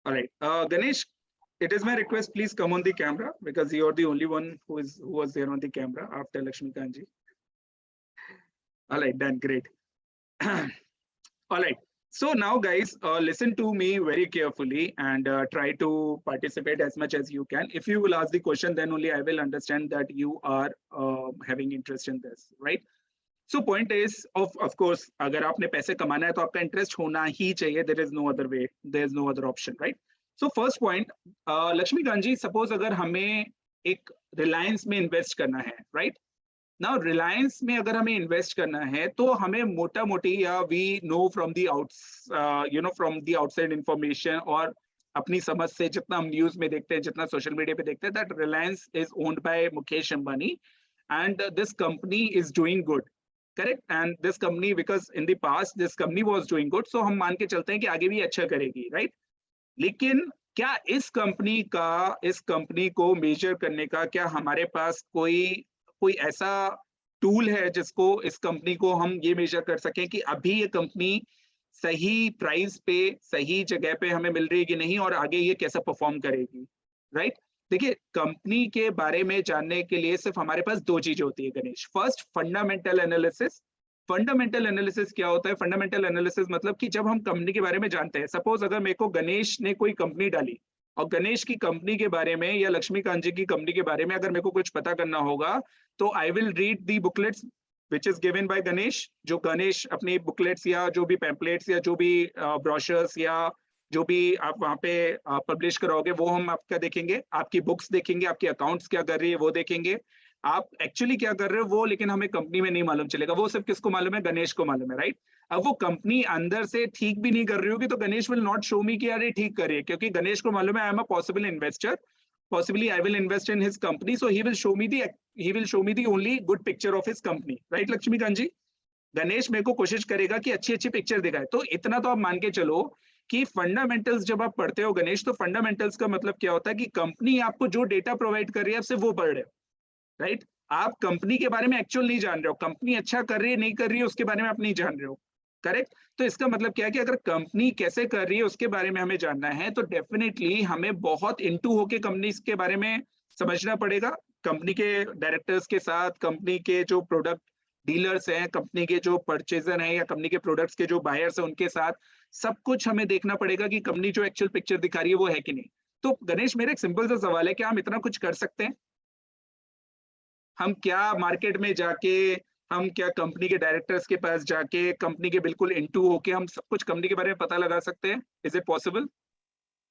All right, Ganesh, it is my request, please come on the camera because you are the only one who was there on the camera after Lakshmi Kanji. All right, done, great. All right. So now, guys, listen to me very carefully and try to participate as much as you can. If you will ask the question, then only I will understand that you are having interest in this, right? So point is, of course, अगर आपने पैसे कमाना है तो आपका interest होना ही चाहिए. There is no other way. There is no other option, right? So first point, Lakshmi kanji, suppose अगर हमें एक Reliance में invest करना है, right? नाउ रिलायंस में अगर हमें इन्वेस्ट करना है तो हमें मोटा मोटी या we know from the from the outside information और अपनी समझ से जितना हम न्यूज में देखते हैं, जितना सोशल मीडिया पे देखते हैं, that Reliance is owned by Mukesh Ambani and this company is doing good, correct? And this company, because in the past this company was doing good, so हम मान के चलते हैं कि आगे भी अच्छा करेगी, राइट? लेकिन क्या इस कंपनी को मेजर करने का क्या हमारे पास कोई ऐसा टूल है जिसको इस कंपनी को हम ये मेजर कर सकें कि अभी ये कंपनी सही प्राइस पे सही जगह पे हमें मिल रही है कि नहीं और आगे ये कैसा परफॉर्म करेगी, राइट? देखिए, कंपनी के बारे में जानने के लिए सिर्फ हमारे पास दो चीजें होती है Ganesh. First, fundamental analysis. Fundamental analysis क्या होता है? फंडामेंटल एनालिसिस मतलब कि जब हम कंपनी के बारे में जानते हैं, सपोज अगर मेरे को गणेश ने कोई कंपनी डाली और गणेश की कंपनी के बारे में या लक्ष्मीकांत जी की कंपनी के बारे में अगर मेरे को कुछ पता करना होगा तो I will read the booklets which is given by Ganesh. जो गणेश अपनी बुकलेट्स या जो भी पैम्पलेट्स या जो भी ब्रोशर्स या जो भी आप वहाँ पे पब्लिश कराओगे वो हम आपका देखेंगे, आपकी बुक्स देखेंगे, आपके अकाउंट्स क्या कर रही है वो देखेंगे, आप एक्चुअली क्या कर रहे हो वो लेकिन हमें कंपनी में नहीं मालूम चलेगा. वो सिर्फ किसको मालूम है? गणेश को मालूम है, राइट? अब वो कंपनी अंदर से ठीक भी नहीं कर रही होगी तो गणेश विल नॉट शो मी कि यार ये ठीक कर रही है, क्योंकि गणेश को मालूम है I am a possible investor, possibly I will invest in his company, so he will show me the only good picture of his company, right Laxmikant ji? Ganesh मेरे को कोशिश करेगा कि अच्छी अच्छी पिक्चर दिखाए. तो इतना तो आप मान के चलो कि फंडामेंटल्स जब आप पढ़ते हो गणेश, तो फंडामेंटल्स का मतलब क्या होता है कि कंपनी आपको जो डेटा प्रोवाइड कर रही है आप सिर्फ वो पढ़ रहे हो, राइट? आप कंपनी के बारे में एक्चुअल नहीं जान रहे हो, कंपनी अच्छा कर रही है नहीं कर रही है उसके बारे में आप नहीं जान रहे हो, करेक्ट? तो इसका मतलब क्या है कि अगर कंपनी कैसे कर रही है उसके बारे में हमें जानना है तो डेफिनेटली हमें बहुत इनटू होके कंपनी के बारे में समझना पड़ेगा. कंपनी के डायरेक्टर्स के साथ, कंपनी के जो प्रोडक्ट डीलर्स हैं, कंपनी के जो परचेजर हैं या कंपनी के प्रोडक्ट्स के जो बायर्स हैं उनके साथ सब कुछ हमें देखना पड़ेगा कि कंपनी जो एक्चुअल पिक्चर दिखा रही है वो है कि नहीं. तो गणेश, मेरा एक सिंपल सा सवाल है, क्या हम इतना कुछ कर सकते हैं? हम क्या मार्केट में जाके, हम क्या कंपनी के डायरेक्टर्स के पास जाके कंपनी के बिल्कुल इनटू होके हम सब कुछ कंपनी के बारे में पता लगा सकते हैं? Is it possible?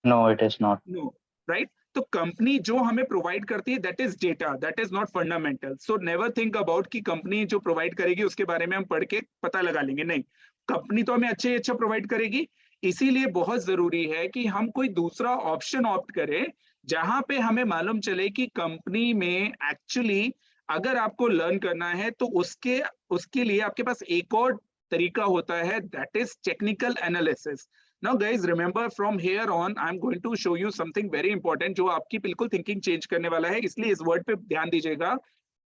No, it is not. No, right? तो कंपनी जो हमें प्रोवाइड करती है that is data, that is not fundamental. So never think about कि कंपनी जो प्रोवाइड करेगी उसके बारे में हम पढ़ के पता लगा लेंगे, नहीं. कंपनी तो हमें अच्छा प्रोवाइड करेगी, इसीलिए बहुत जरूरी है कि हम कोई दूसरा ऑप्शन ऑप्ट करें जहां पे हमें मालूम चले कि कंपनी में एक्चुअली अगर आपको लर्न करना है तो उसके लिए आपके पास एक और तरीका होता है, that is technical analysis. Now guys, remember from here on I'm going to show you something very important जो आपकी बिल्कुल थिंकिंग चेंज करने वाला है, इसलिए इस वर्ड पे ध्यान दीजिएगा.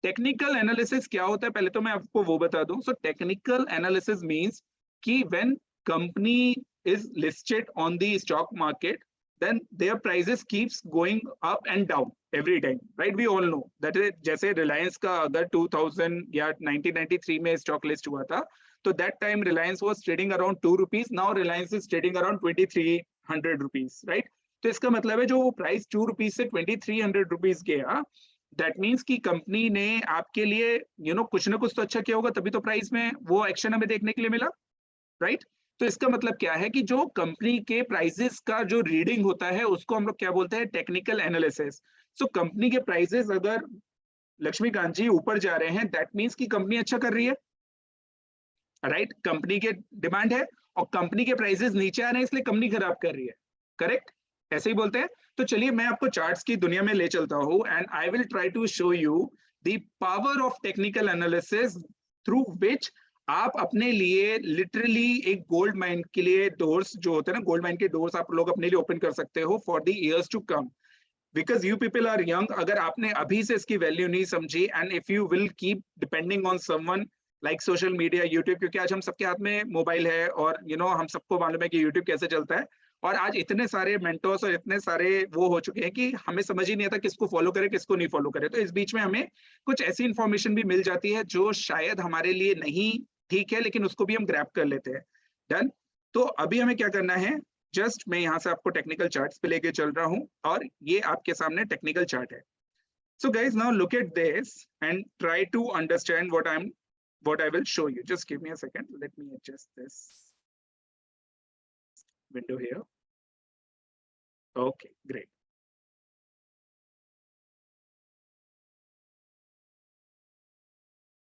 टेक्निकल एनालिसिस क्या होता है पहले तो मैं आपको वो बता दूं. सो टेक्निकल एनालिसिस मींस कि when company is listed on the stock market then their prices keeps going up and down every time, right? We all know that is, जैसे रिलायंस का अगर 2000 या 1993 में स्टॉक लिस्ट हुआ था तो that time Reliance was trading around 2 rupees. Now Reliance is trading around 2300 rupees, right? तो इसका मतलब है जो प्राइस 2 rupees से 2300 rupees गया, दैट मीन्स कि कंपनी ने आपके लिए कुछ ना कुछ तो अच्छा किया होगा, तभी तो प्राइस में वो एक्शन हमें देखने के लिए मिला, राइट? तो इसका मतलब क्या है कि जो कंपनी के प्राइसेस का जो रीडिंग होता है उसको हम लोग क्या बोलते हैं? Technical analysis. सो कंपनी के प्राइसेस अगर लक्ष्मीकांत जी ऊपर जा रहे हैं दैट मीन्स कि कंपनी अच्छा कर रही है, राइट? कंपनी के डिमांड है और कंपनी के प्राइसेस नीचे आ रहे हैं इसलिए कंपनी खराब कर रही है, करेक्ट? ऐसे ही बोलते हैं. तो चलिए मैं आपको चार्ट्स की दुनिया में ले चलता हूं and I will try to show you the power of technical analysis through which आप अपने लिए लिटरली एक गोल्ड माइन के लिए डोर्स जो होते हैं ना, गोल्ड माइन के डोर्स आप लोग अपने लिए ओपन कर सकते हो for the years to come. Because you people are young, अगर आपने अभी से इसकी वैल्यू नहीं समझी and if you will keep depending on someone like social media, YouTube, क्योंकि आज हम सबके हाथ में मोबाइल है और हम सबको मालूम है कि यूट्यूब कैसे चलता है, और आज इतने सारे मेंटोर्स और इतने सारे वो हो चुके हैं कि हमें समझ ही नहीं आता किसको फॉलो करे किसको नहीं फॉलो करे। तो इस बीच में हमें कुछ ऐसी इंफॉर्मेशन भी मिल जाती है जो शायद हमारे लिए नहीं ठीक है, लेकिन उसको भी हम ग्रैब कर लेते हैं। डन। तो अभी हमें क्या करना है, जस्ट मैं यहाँ से आपको टेक्निकल चार्ट्स पे लेके चल रहा हूँ और ये आपके सामने टेक्निकल चार्ट है। So guys, now look at this and try to understand what I will show you. Just give me a second. Let me adjust this window here. Okay, great.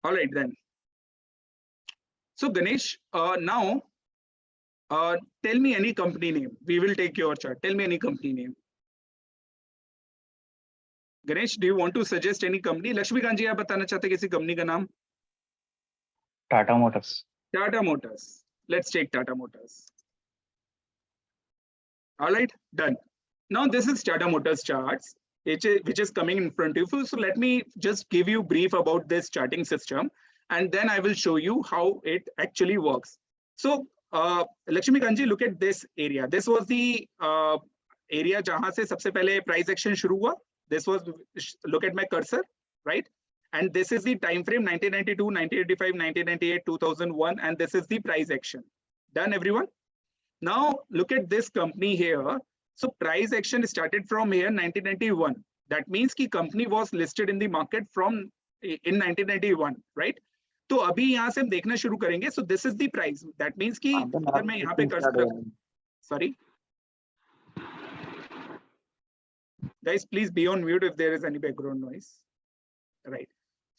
All right then. So Ganesh, now tell me any company name. We will take your chart. Tell me any company name. Ganesh, do you want to suggest any company? Laxmikant ji, आप बताना चाहते किसी company का नाम? Tata Motors. Tata Motors. Let's take Tata Motors. All right, done. Now this is Tata Motors charts, which is coming in front of you. So let me just give you brief about this charting system, and then I will show you how it actually works. So Lakshmikant ji, look at this area. This was the area जहां से सबसे पहले price action शुरू हुआ. This was, look at my cursor, right? And this is the time frame 1992, 1985, 1998, 2001, and this is the price action. Done, everyone? Now look at this company here. So price action started from here 1991. That means कि company was listed in the market from in 1991, right? तो अभी यहाँ से हम देखना शुरू करेंगे. So this is the price. That means कि अगर मैं यहाँ पे cursor, sorry. Guys, please be on mute if there is any background noise. Right.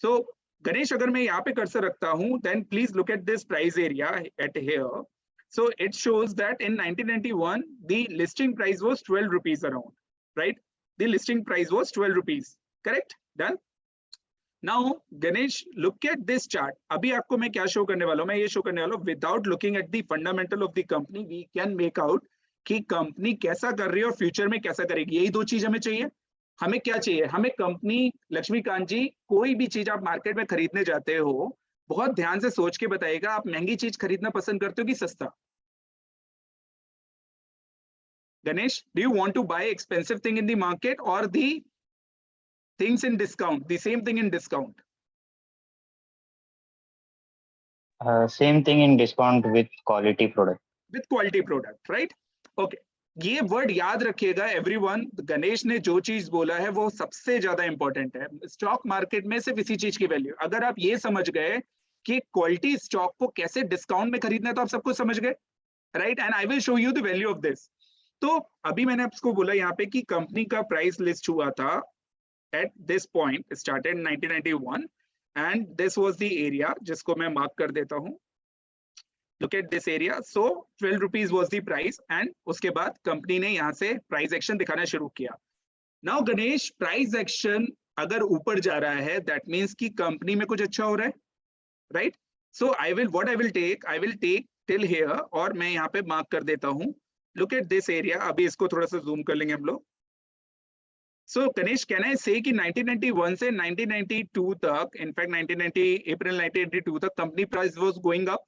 So Ganesh, अगर मैं यहाँ पे cursor रखता हूँ, then please look at this price area at here. So it shows that in 1991, the listing price was 12 rupees around, right? The listing price was 12 rupees, correct? Done. Now, Ganesh, look at this chart. अभी आपको मैं क्या show करने वाला हूँ? मैं ये show करने वाला हूँ, without looking at the fundamental of the company, we can make out कि कंपनी कैसा कर रही है और फ्यूचर में कैसा करेगी. यही दो चीज हमें चाहिए. हमें क्या चाहिए? हमें कंपनी, लक्ष्मीकांत जी, कोई भी चीज आप मार्केट में खरीदने जाते हो, बहुत ध्यान से सोच के बताइएगा, आप महंगी चीज खरीदना पसंद करते हो कि सस्ता? Ganesh, do you want to buy expensive thing in the market or the things in discount, the same thing in discount? Same thing in discount with quality product. With quality product, right? Okay. ये word याद रखिएगा everyone. Ganesh ने जो चीज बोला है वो सबसे ज्यादा इंपॉर्टेंट है. स्टॉक मार्केट में सिर्फ इसी चीज की वैल्यू. अगर आप ये समझ गए कि क्वालिटी स्टॉक को कैसे डिस्काउंट में खरीदना है तो आप सब कुछ समझ गए, right? And I will show you the value of this. तो अभी मैंने आपको बोला यहाँ पे कि कंपनी का प्राइस लिस्ट हुआ था at this point, started in 1991, and this was the area जिसको मैं मार्क कर देता हूँ. Look at this area. So 12 rupees was the price, and उसके बाद कंपनी ने यहाँ से प्राइस एक्शन दिखाना शुरू किया. Now गणेश, प्राइस एक्शन अगर ऊपर जा रहा है, that means कि कंपनी में कुछ अच्छा हो रहा है, right? So what I will take till here, और मैं यहाँ पे मार्क कर देता हूँ. Look at this area. अभी इसको थोड़ा सा जूम कर लेंगे हम लोग. So Ganesh, can I say कि 1991 से 1992 तक, in fact 1990 April 1992 तक company price was going up?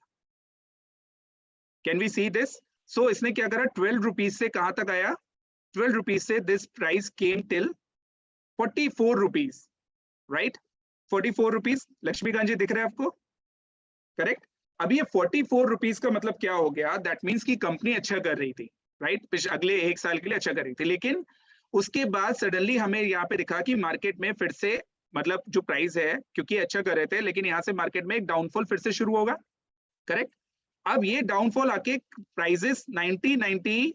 Can we see this? So इसने क्या करा? 12 rupees से कहाँ तक आया? 12 rupees से this price came till 44 rupees, right? 44 rupees. Laxmikant जी दिख रहा है आपको? Correct? अभी ये 44 rupees का मतलब क्या हो गया? That means कि कंपनी अच्छा कर रही थी, right? अगले एक साल के लिए अच्छा कर रही थी, लेकिन उसके बाद सडनली हमें यहाँ पे दिखा कि मार्केट में फिर से, मतलब जो प्राइस है, क्योंकि अच्छा कर रहे थे, लेकिन यहाँ से मार्केट में एक डाउनफॉल फिर से शुरू होगा, करेक्ट? अब ये डाउनफॉल आके प्राइसेस 1990,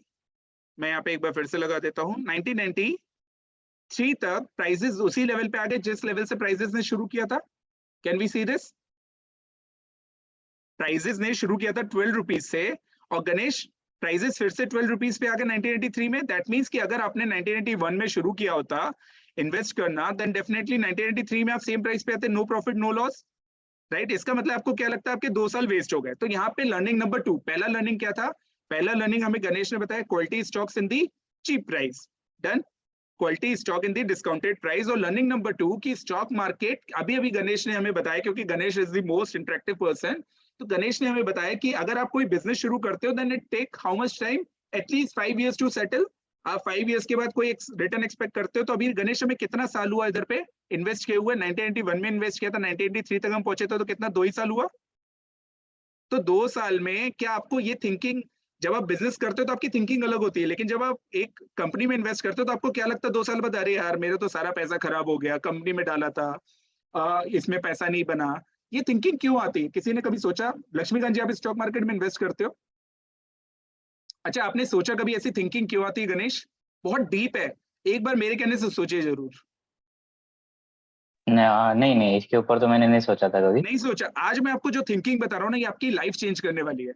मैं यहाँ पे एक बार फिर से लगा देता हूँ, 1993 तक प्राइसेस उसी लेवल पे आ गए जिस लेवल से प्राइसेस ने शुरू किया था. Can we see this? Prices ने शुरू किया था 12 रुपीज से, और गणेश प्राइसेस फिर से 12 रुपीज पे आ गए 1983 में. दैट मींस कि अगर आपने 1991 में शुरू किया होता इन्वेस्ट करना, देन डेफिनेटली 1983 में आप सेम प्राइस पे आते, no profit no loss, right? इसका मतलब आपको क्या लगता है? आपके 2 साल वेस्ट हो गए. तो यहाँ पे लर्निंग नंबर 2, पहला लर्निंग क्या था? पहला लर्निंग हमें गणेश ने बताया, quality stocks in the cheap price. Done. Quality stock in the discounted price. और लर्निंग नंबर 2 की स्टॉक मार्केट, अभी गणेश ने हमें बताया, क्योंकि Ganesh is the most interactive person, तो गणेश ने हमें बताया कि अगर आप कोई बिजनेस शुरू करते हो, then it take how much time? At least 5 years to settle. आप 5 years के बाद कोई रिटर्न एक्सपेक्ट करते हो? तो अभी गणेश हमें कितना साल हुआ इधर पे इन्वेस्ट किए हुए? 1991 में इन्वेस्ट किया था, 1983 तक हम पहुंचे थे, तो कितना 2 ही साल हुआ। तो 2 साल में क्या आपको ये थिंकिंग, जब आप बिजनेस करते हो तो आपकी थिंकिंग अलग होती है, लेकिन जब आप एक कंपनी में इन्वेस्ट करते हो तो आपको क्या लगता है 2 साल बाद, अरे यार मेरा तो सारा पैसा खराब हो गया, कंपनी में डाला था, इसमें पैसा नहीं बना। ये थिंकिंग क्यों आती है? किसी ने कभी सोचा? लक्ष्मीकांत जी, आप स्टॉक मार्केट में इन्वेस्ट करते हो? अच्छा, आपने सोचा कभी ऐसी थिंकिंग क्यों आती है गणेश? बहुत डीप है, एक बार मेरे कहने से सोचिए जरूर। नहीं नहीं, इसके ऊपर तो मैंने नहीं सोचा था कभी। नहीं सोचा? आज मैं आपको जो थिंकिंग बता रहा हूँ ना, ये आपकी लाइफ चेंज करने वाली है।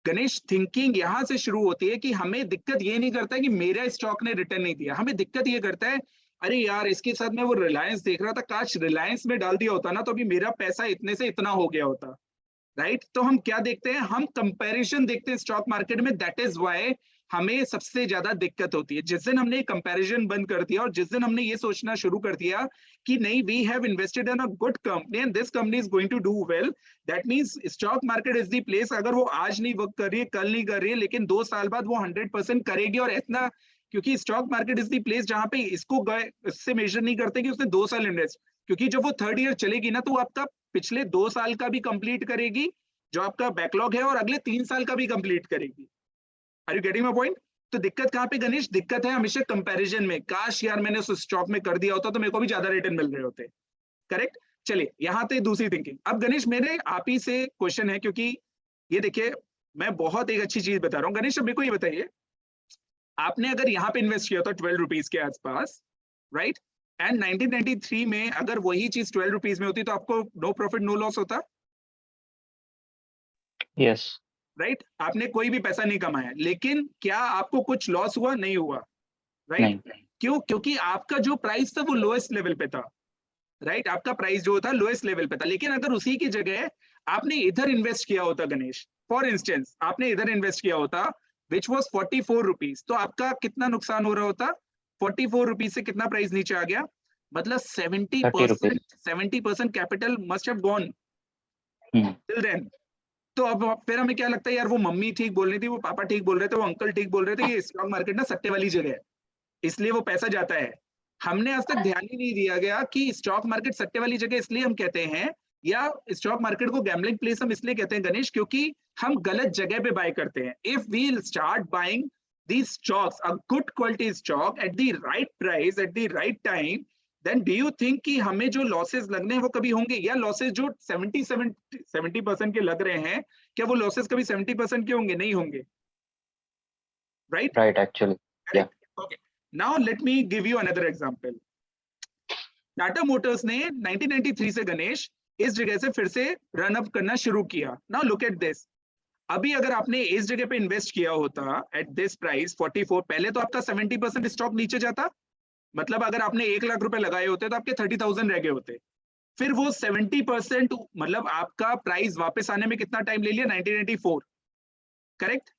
गणेश, थिंकिंग यहाँ से शुरू होती है कि हमें दिक्कत ये नहीं करता है कि मेरा स्टॉक ने रिटर्न नहीं दिया, हमें दिक्कत ये करता है, अरे यार इसके साथ मैं वो रिलायंस देख रहा था, काश रिलायंस में डाल दिया होता ना तो अभी मेरा पैसा इतने से इतना हो गया होता। राइट? तो हम क्या देखते हैं? हम कंपैरिजन देखते हैं स्टॉक मार्केट में। दैट इज व्हाई हमें सबसे ज्यादा दिक्कत होती है। जिस दिन हमने कंपैरिजन बंद कर दिया और जिस दिन हमने ये सोचना शुरू कर दिया कि नहीं, we have invested in a good company and this company is going to do well, that means stock market is the place. अगर वो आज नहीं वर्क कर रही है, कल नहीं कर रही है, लेकिन 2 साल बाद वो 100% करेगी। और इतना, क्योंकि stock market is the place जहां पे इसको इससे मेजर नहीं करते कि उसने 2 साल इन्वेस्ट, क्योंकि जब वो 3rd ईयर चलेगी ना तो वो आपका पिछले 2 साल का भी कंप्लीट करेगी जो आपका बैकलॉग है, और अगले 3 साल का भी कंप्लीट करेगी। Are you getting my point? तो दिक्कत कहां पे गणेश? दिक्कत है हमेशा कंपैरिजन में। काश यार मैंने उस स्टॉक में कर दिया होता तो मेरे को भी ज्यादा रिटर्न मिल रहे होते। करेक्ट? चलिए, यहां पे दूसरी थिंकिंग। अब गणेश मेरे आप ही से क्वेश्चन है, क्योंकि ये देखिए मैं बहुत एक अच्छी चीज बता रहा हूँ। गणेश, अब मेरे को ये बताइए, आपने अगर यहाँ पे इन्वेस्ट किया था 12 रुपीज के आसपास, राइट, एंड 1993 में अगर वही चीज 12 रुपीज में होती तो आपको नो प्रॉफिट नो लॉस होता? यस। राइट? आपने कोई भी पैसा नहीं कमाया, लेकिन क्या आपको कुछ लॉस हुआ? नहीं हुआ। राइट? नहीं। क्यों? क्योंकि आपका जो प्राइस था वो लोएस्ट लेवल पे था। राइट? आपका प्राइस जो था लोएस्ट लेवल पे था। लेकिन अगर उसी की जगह आपने इधर इन्वेस्ट किया होता गणेश, फॉर इंस्टेंस आपने इधर इन्वेस्ट किया होता विच वॉज 44 रुपीज, तो आपका कितना नुकसान हो रहा होता? 44 रुपीज से कितना प्राइस नीचे आ गया? मतलब 30 rupees. 70% capital must have gone till then. तो अब फिर हमें क्या लगता है, यार वो मम्मी ठीक बोल रही थी, वो पापा ठीक बोल रहे थे, वो अंकल ठीक बोल रहे थे, ये स्टॉक मार्केट ना सट्टे वाली जगह है, इसलिए वो पैसा जाता है। हमने आज तक ध्यान ही नहीं दिया गया कि स्टॉक मार्केट सट्टे वाली जगह इसलिए हम कहते हैं, या स्टॉक मार्केट को गैम्बलिंग प्लेस हम इसलिए कहते हैं गणेश, क्योंकि हम गलत जगह पे बाय करते हैं। If we start buying these stocks, a good quality stock at the right price at the right time, then do you think कि हमें जो लॉसेस लगने हैं वो कभी होंगे? या लॉसेस जो 70% के लग रहे हैं, क्या वो लॉसेस कभी 70% के होंगे? नहीं होंगे। Right? Right, actually. Correct. Okay. Now let me give you another example. Tata Motors ने 1993 से गणेश इस जगह से फिर से रन अप करना शुरू किया। Now look at this. अभी अगर आपने इस जगह पे इन्वेस्ट किया होता एट दिस प्राइस 44, पहले तो आपका 70% स्टॉक नीचे जाता, मतलब अगर आपने 1 लाख रुपए लगाए होते तो आपके 30,000 रह गए होते। फिर वो 70%, मतलब आपका प्राइस वापस आने में कितना टाइम ले लिया? 1994। करेक्ट?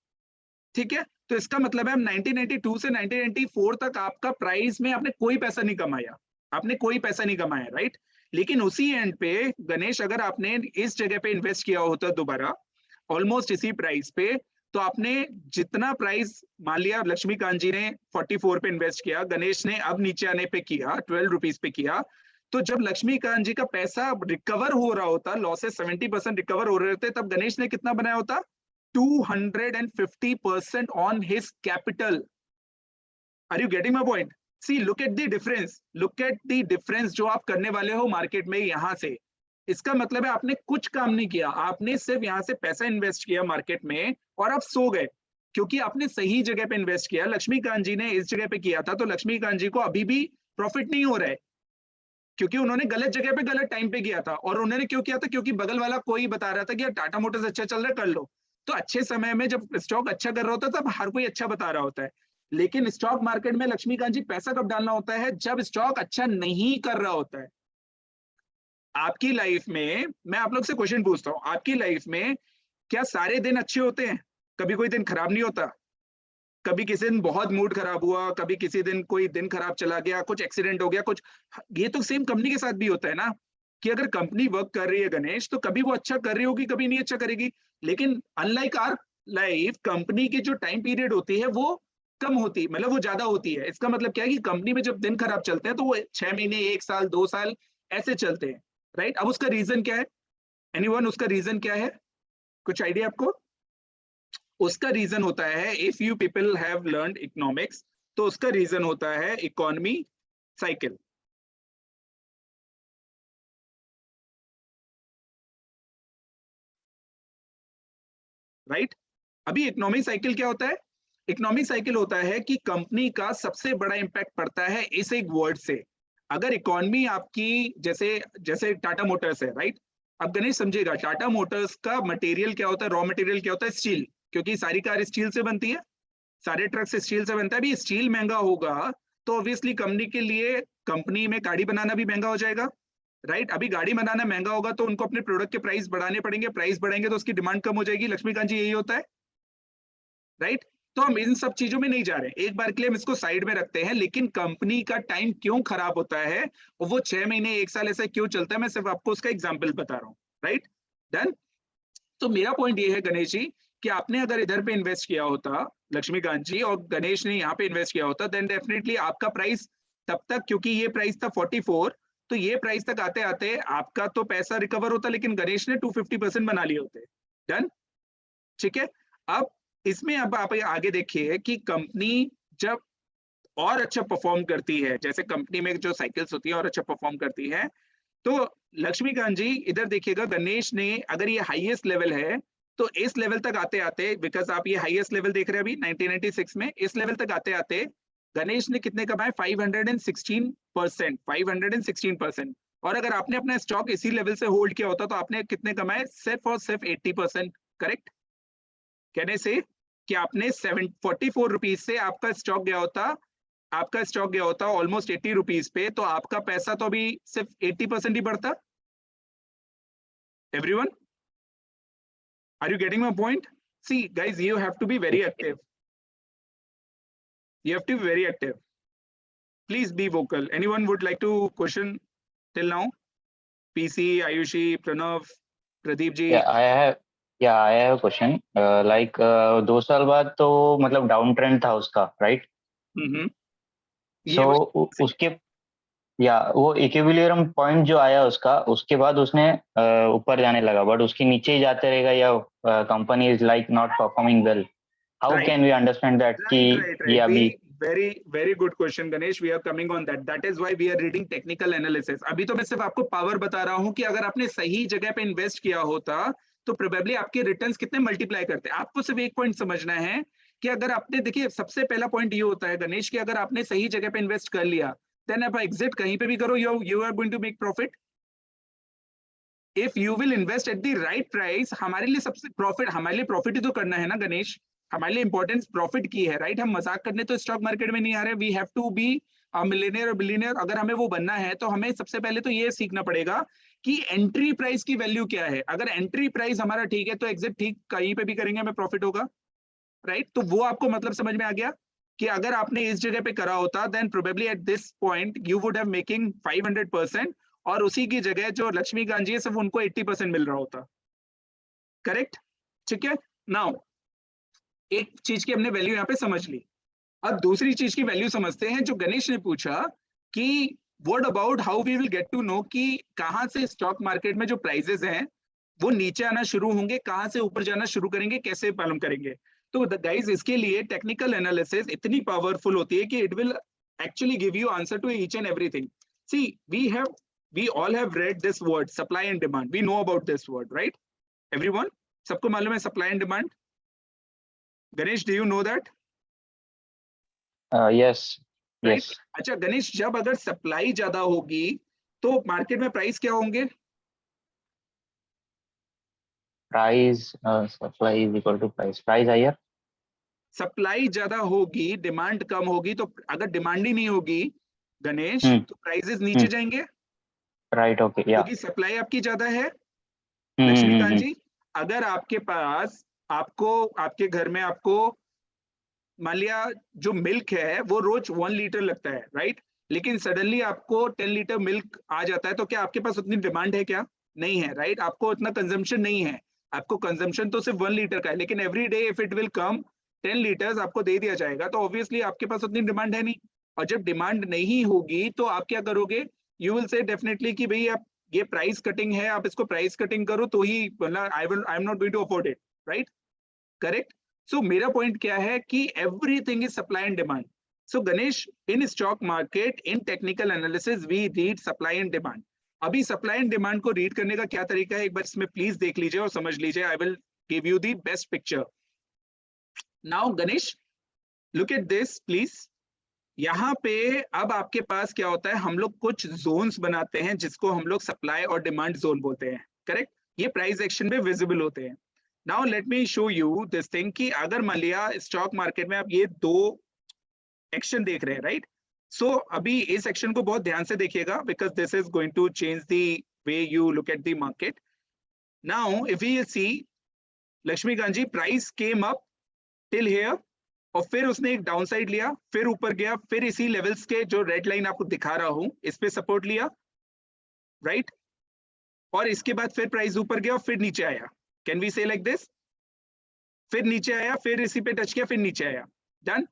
ठीक है, तो इसका मतलब है 1992 से 1994 तक आपका प्राइस में आपने कोई पैसा नहीं कमाया, आपने कोई पैसा नहीं कमाया। राइट? लेकिन उसी एंड पे गणेश, अगर आपने इस जगह पे इन्वेस्ट किया होता दोबारा ऑलमोस्ट इसी प्राइस पे, तो आपने जितना प्राइस, मान लिया लक्ष्मीकांत जी ने 44 पे इन्वेस्ट किया, गणेश ने अब नीचे आने पे किया 12 रुपीज पे किया, तो जब लक्ष्मीकांत जी का पैसा रिकवर हो रहा होता, लॉसेस 70% रिकवर हो रहे होते, तब गणेश ने कितना बनाया होता? 250% on his capital. Are you getting my point? See, look at the difference. Look at the difference जो आप करने वाले हो मार्केट में यहां से। इसका मतलब है आपने कुछ काम नहीं किया, आपने सिर्फ यहां से पैसा इन्वेस्ट किया मार्केट में और आप सो गए, क्योंकि आपने सही जगह पे इन्वेस्ट किया। लक्ष्मीकांत जी ने इस जगह पे किया था, तो लक्ष्मीकांत जी को अभी भी प्रॉफिट नहीं हो रहा है, क्योंकि उन्होंने गलत जगह पे गलत टाइम पे किया था। और उन्होंने क्यों किया था? क्योंकि बगल वाला कोई बता रहा था कि यार टाटा मोटर्स अच्छा चल रहा है, कर लो। तो अच्छे समय में जब स्टॉक अच्छा कर रहा होता है तब हर कोई अच्छा बता रहा होता है, लेकिन स्टॉक मार्केट में लक्ष्मीकांत जी पैसा कब डालना होता है? जब स्टॉक अच्छा नहीं कर रहा होता है। आपकी लाइफ में मैं आप लोग से क्वेश्चन पूछता हूं, आपकी लाइफ में क्या सारे दिन अच्छे होते हैं? कभी कोई दिन खराब नहीं होता? कभी किसी दिन बहुत मूड खराब हुआ, कभी किसी दिन कोई दिन खराब चला गया, कुछ एक्सीडेंट हो गया, कुछ। ये तो सेम कंपनी के साथ भी होता है ना, कि अगर कंपनी वर्क कर रही है गणेश, तो कभी वो अच्छा कर रही होगी, कभी नहीं अच्छा करेगी। लेकिन अनलाइक आर लाइफ कंपनी की जो टाइम पीरियड होती है वो कम होती, मतलब वो ज्यादा होती है। इसका मतलब क्या है कि कंपनी में जब दिन खराब चलते हैं तो वो 6 महीने, 1 साल, 2 साल ऐसे चलते हैं, राइट। अब उसका रीजन क्या है? एनीवन, उसका रीजन क्या है? कुछ आइडिया आपको? उसका रीजन होता है, if you people have learned economics, तो उसका रीजन होता है इकोनॉमी साइकिल। राइट। अभी इकोनॉमिक साइकिल क्या होता है? इकोनॉमिक साइकिल होता है कि कंपनी का सबसे बड़ा इंपैक्ट पड़ता है इस एक वर्ड से। अगर इकोनॉमी आपकी, जैसे जैसे टाटा मोटर्स है, राइट। अब गणेश समझेगा, टाटा मोटर्स का मटेरियल क्या होता है, रॉ मटेरियल क्या होता है? स्टील, क्योंकि सारी कार स्टील से बनती है, सारे ट्रक स्टील से बनता है। अभी स्टील महंगा होगा तो ऑब्वियसली कंपनी के लिए, कंपनी में गाड़ी बनाना भी महंगा हो जाएगा, राइट। अभी गाड़ी बनाना महंगा होगा तो उनको अपने प्रोडक्ट के प्राइस बढ़ाने पड़ेंगे, प्राइस बढ़ेंगे तो उसकी डिमांड कम हो जाएगी। लक्ष्मीकांत जी, यही होता है, राइट। तो हम इन सब चीजों में नहीं जा रहे, एक बार के लिए हम इसको साइड में रखते हैं। लेकिन कंपनी का टाइम क्यों खराब होता है और वो 6 महीने, 1 साल ऐसा क्यों चलता है, मैं सिर्फ आपको उसका एग्जाम्पल बता रहा हूँ, राइट। डन। तो मेरा पॉइंट ये है गणेश जी, कि आपने अगर इधर पे इन्वेस्ट किया होता, लक्ष्मीकांत जी, और गणेश ने यहाँ पे इन्वेस्ट किया होता, देन डेफिनेटली आपका प्राइस तब तक, क्योंकि ये प्राइस था 44, तो ये प्राइस तक आते आते आपका तो पैसा रिकवर होता, लेकिन गणेश ने 250% बना लिए होते। डन। ठीक है। अब इसमें अब आप आगे देखिए कि कंपनी जब और अच्छा परफॉर्म करती है, जैसे कंपनी में जो साइकिल्स होती है और अच्छा परफॉर्म करती है, तो लक्ष्मीकांत जी इधर देखिएगा, गणेश ने अगर ये हाईएस्ट लेवल है, तो इस लेवल तक आते आते, बिकॉज आप ये हाईएस्ट लेवल देख रहे हैं अभी 1996 में, इस लेवल तक आते आते गणेश ने कितने कमाए? 516%, 516%। और अगर आपने अपना स्टॉक इसी लेवल से होल्ड किया होता तो आपने कितने कमाए? सिर्फ और सिर्फ 80%। करेक्ट। कहने से कि आपने 744 रुपीज से आपका स्टॉक गया होता, आपका स्टॉक गया होता ऑलमोस्ट 80 रुपीज पे, तो आपका पैसा तो अभी सिर्फ 80% ही बढ़ता। Everyone, are you getting my point? See guys, you have to be very active, you have to be very active. Please be vocal. Anyone would like to question till now? PC, Ayushi, Pranav, Pradeep ji. I have a question. Like 2 साल बाद तो मतलब down trend था उसका, right? ये उसके वो equilibrium point जो आया उसका, उसके बाद उसने ऊपर जाने लगा, बट उसके नीचे ही जाते रहेगा, या company is like not performing well. How can we understand that कि ये अभी? very good question, Ganesh. We are coming on that. That is why we are reading technical analysis. अभी तो मैं सिर्फ आपको पावर बता रहा हूँ कि अगर आपने सही जगह पे इन्वेस्ट किया होता तो प्रोबेबली आपके रिटर्न्स कितने मल्टीप्लाई करते। आपको सिर्फ एक पॉइंट समझना है कि अगर आपने, देखिए सबसे पहला पॉइंट ये होता है गणेश, कि अगर आपने सही जगह पे इन्वेस्ट कर लिया, देन आप एग्जिट कहीं पे भी करो, you are going to make profit. If you will invest at the right price, हमारे लिए सबसे प्रॉफिट, हमारे लिए प्रॉफिट ही तो करना है ना गणेश, हमारे लिए इंपॉर्टेंस प्रॉफिट की है, राइट। हम मजाक करने तो स्टॉक मार्केट में नहीं आ रहे। We have to be millionaire और बिलियनियर। अगर हमें वो बनना है तो हमें सबसे पहले तो ये सीखना पड़ेगा कि एंट्री प्राइस की वैल्यू क्या है। अगर एंट्री प्राइस हमारा ठीक है तो एग्जिट ठीक कहीं पे भी करेंगे हमें प्रॉफिट होगा, राइट। तो वो आपको मतलब समझ में आ गया कि अगर आपने इस जगह पे करा होता, then probably at this point you would have making 500%, और उसी की जगह जो लक्ष्मीकांत जी है सिर्फ उनको 80% मिल रहा होता। करेक्ट। ठीक है। नाउ एक चीज की हमने वैल्यू यहाँ पे समझ ली, अब दूसरी चीज की वैल्यू समझते हैं जो गणेश ने पूछा कि what about how we will get to know कि कहां से स्टॉक मार्केट में जो प्राइसेस हैं वो नीचे आना शुरू होंगे, कहां से ऊपर जाना शुरू करेंगे, कैसे मालूम करेंगे। तो गाइस, इसके लिए टेक्निकल एनालिसिस इतनी पावरफुल होती है कि it will actually give you answer to each and everything. See we all have read this word supply and demand. We know about this word, right? Everyone, सबको मालूम है supply and demand? Ganesh, do you know that? Yes. Right? Yes. अच्छा गणेश, जब अगर supply ज्यादा होगी तो market में प्राइस क्या होंगे? Price supply is equal to price higher. Supply ज्यादा होगी, डिमांड कम होगी, तो अगर डिमांड ही नहीं होगी गणेश तो प्राइसेस नीचे जाएंगे, राइट। ओके। या क्योंकि सप्लाई आपकी ज्यादा है। लक्ष्मीकांत जी, अगर आपके पास, आपको आपके घर में आपको मान लिया जो मिल्क है वो रोज 1 लीटर लगता है, राइट, लेकिन सडनली आपको 10 लीटर मिल्क आ जाता है, तो क्या आपके पास उतनी डिमांड है? क्या नहीं है, राइट। आपको उतना कंजम्पशन नहीं है, आपको कंजम्पशन तो सिर्फ 1 लीटर का है, लेकिन every day if it will come 10 litres आपको दे दिया जाएगा, तो ऑब्वियसली आपके पास उतनी डिमांड है नहीं। और जब डिमांड नहीं होगी तो आप क्या करोगे, यू विल से डेफिनेटली कि भाई आप ये प्राइस कटिंग है, आप इसको प्राइस कटिंग करो तो ही, मतलब I am not going to afford it, right? Correct. So मेरा पॉइंट क्या है कि everything is supply and demand. So Ganesh, in stock market in technical analysis we read supply and demand. अभी सप्लाई एंड डिमांड को read करने का क्या तरीका है, एक बार इसमें प्लीज देख लीजिए और समझ लीजिए। आई will give you the best picture. Now Ganesh, look at this please. यहाँ पे अब आपके पास क्या होता है, हम लोग कुछ जोन्स बनाते हैं जिसको हम लोग सप्लाई और डिमांड जोन बोलते हैं, करेक्ट? ये प्राइस एक्शन में विजिबल होते हैं। Now let me show you this thing कि अगर मान लिया स्टॉक मार्केट में आप ये दो एक्शन देख रहे हैं, राइट? सो अभी इस एक्शन को बहुत ध्यान से देखिएगा, because this is going to change the way you look at the market. Now if you see Laxmikant ji, price came up till here और फिर उसने एक डाउन साइड लिया, फिर ऊपर गया, फिर इसी लेवल्स के जो रेड लाइन आपको दिखा रहा हूं इस पे सपोर्ट लिया, राइट? और इसके बाद फिर प्राइस ऊपर गया और फिर नीचे आया। कैन वी से लाइक दिस? फिर नीचे आया, फिर इसी पे टच किया, फिर नीचे आया। डन।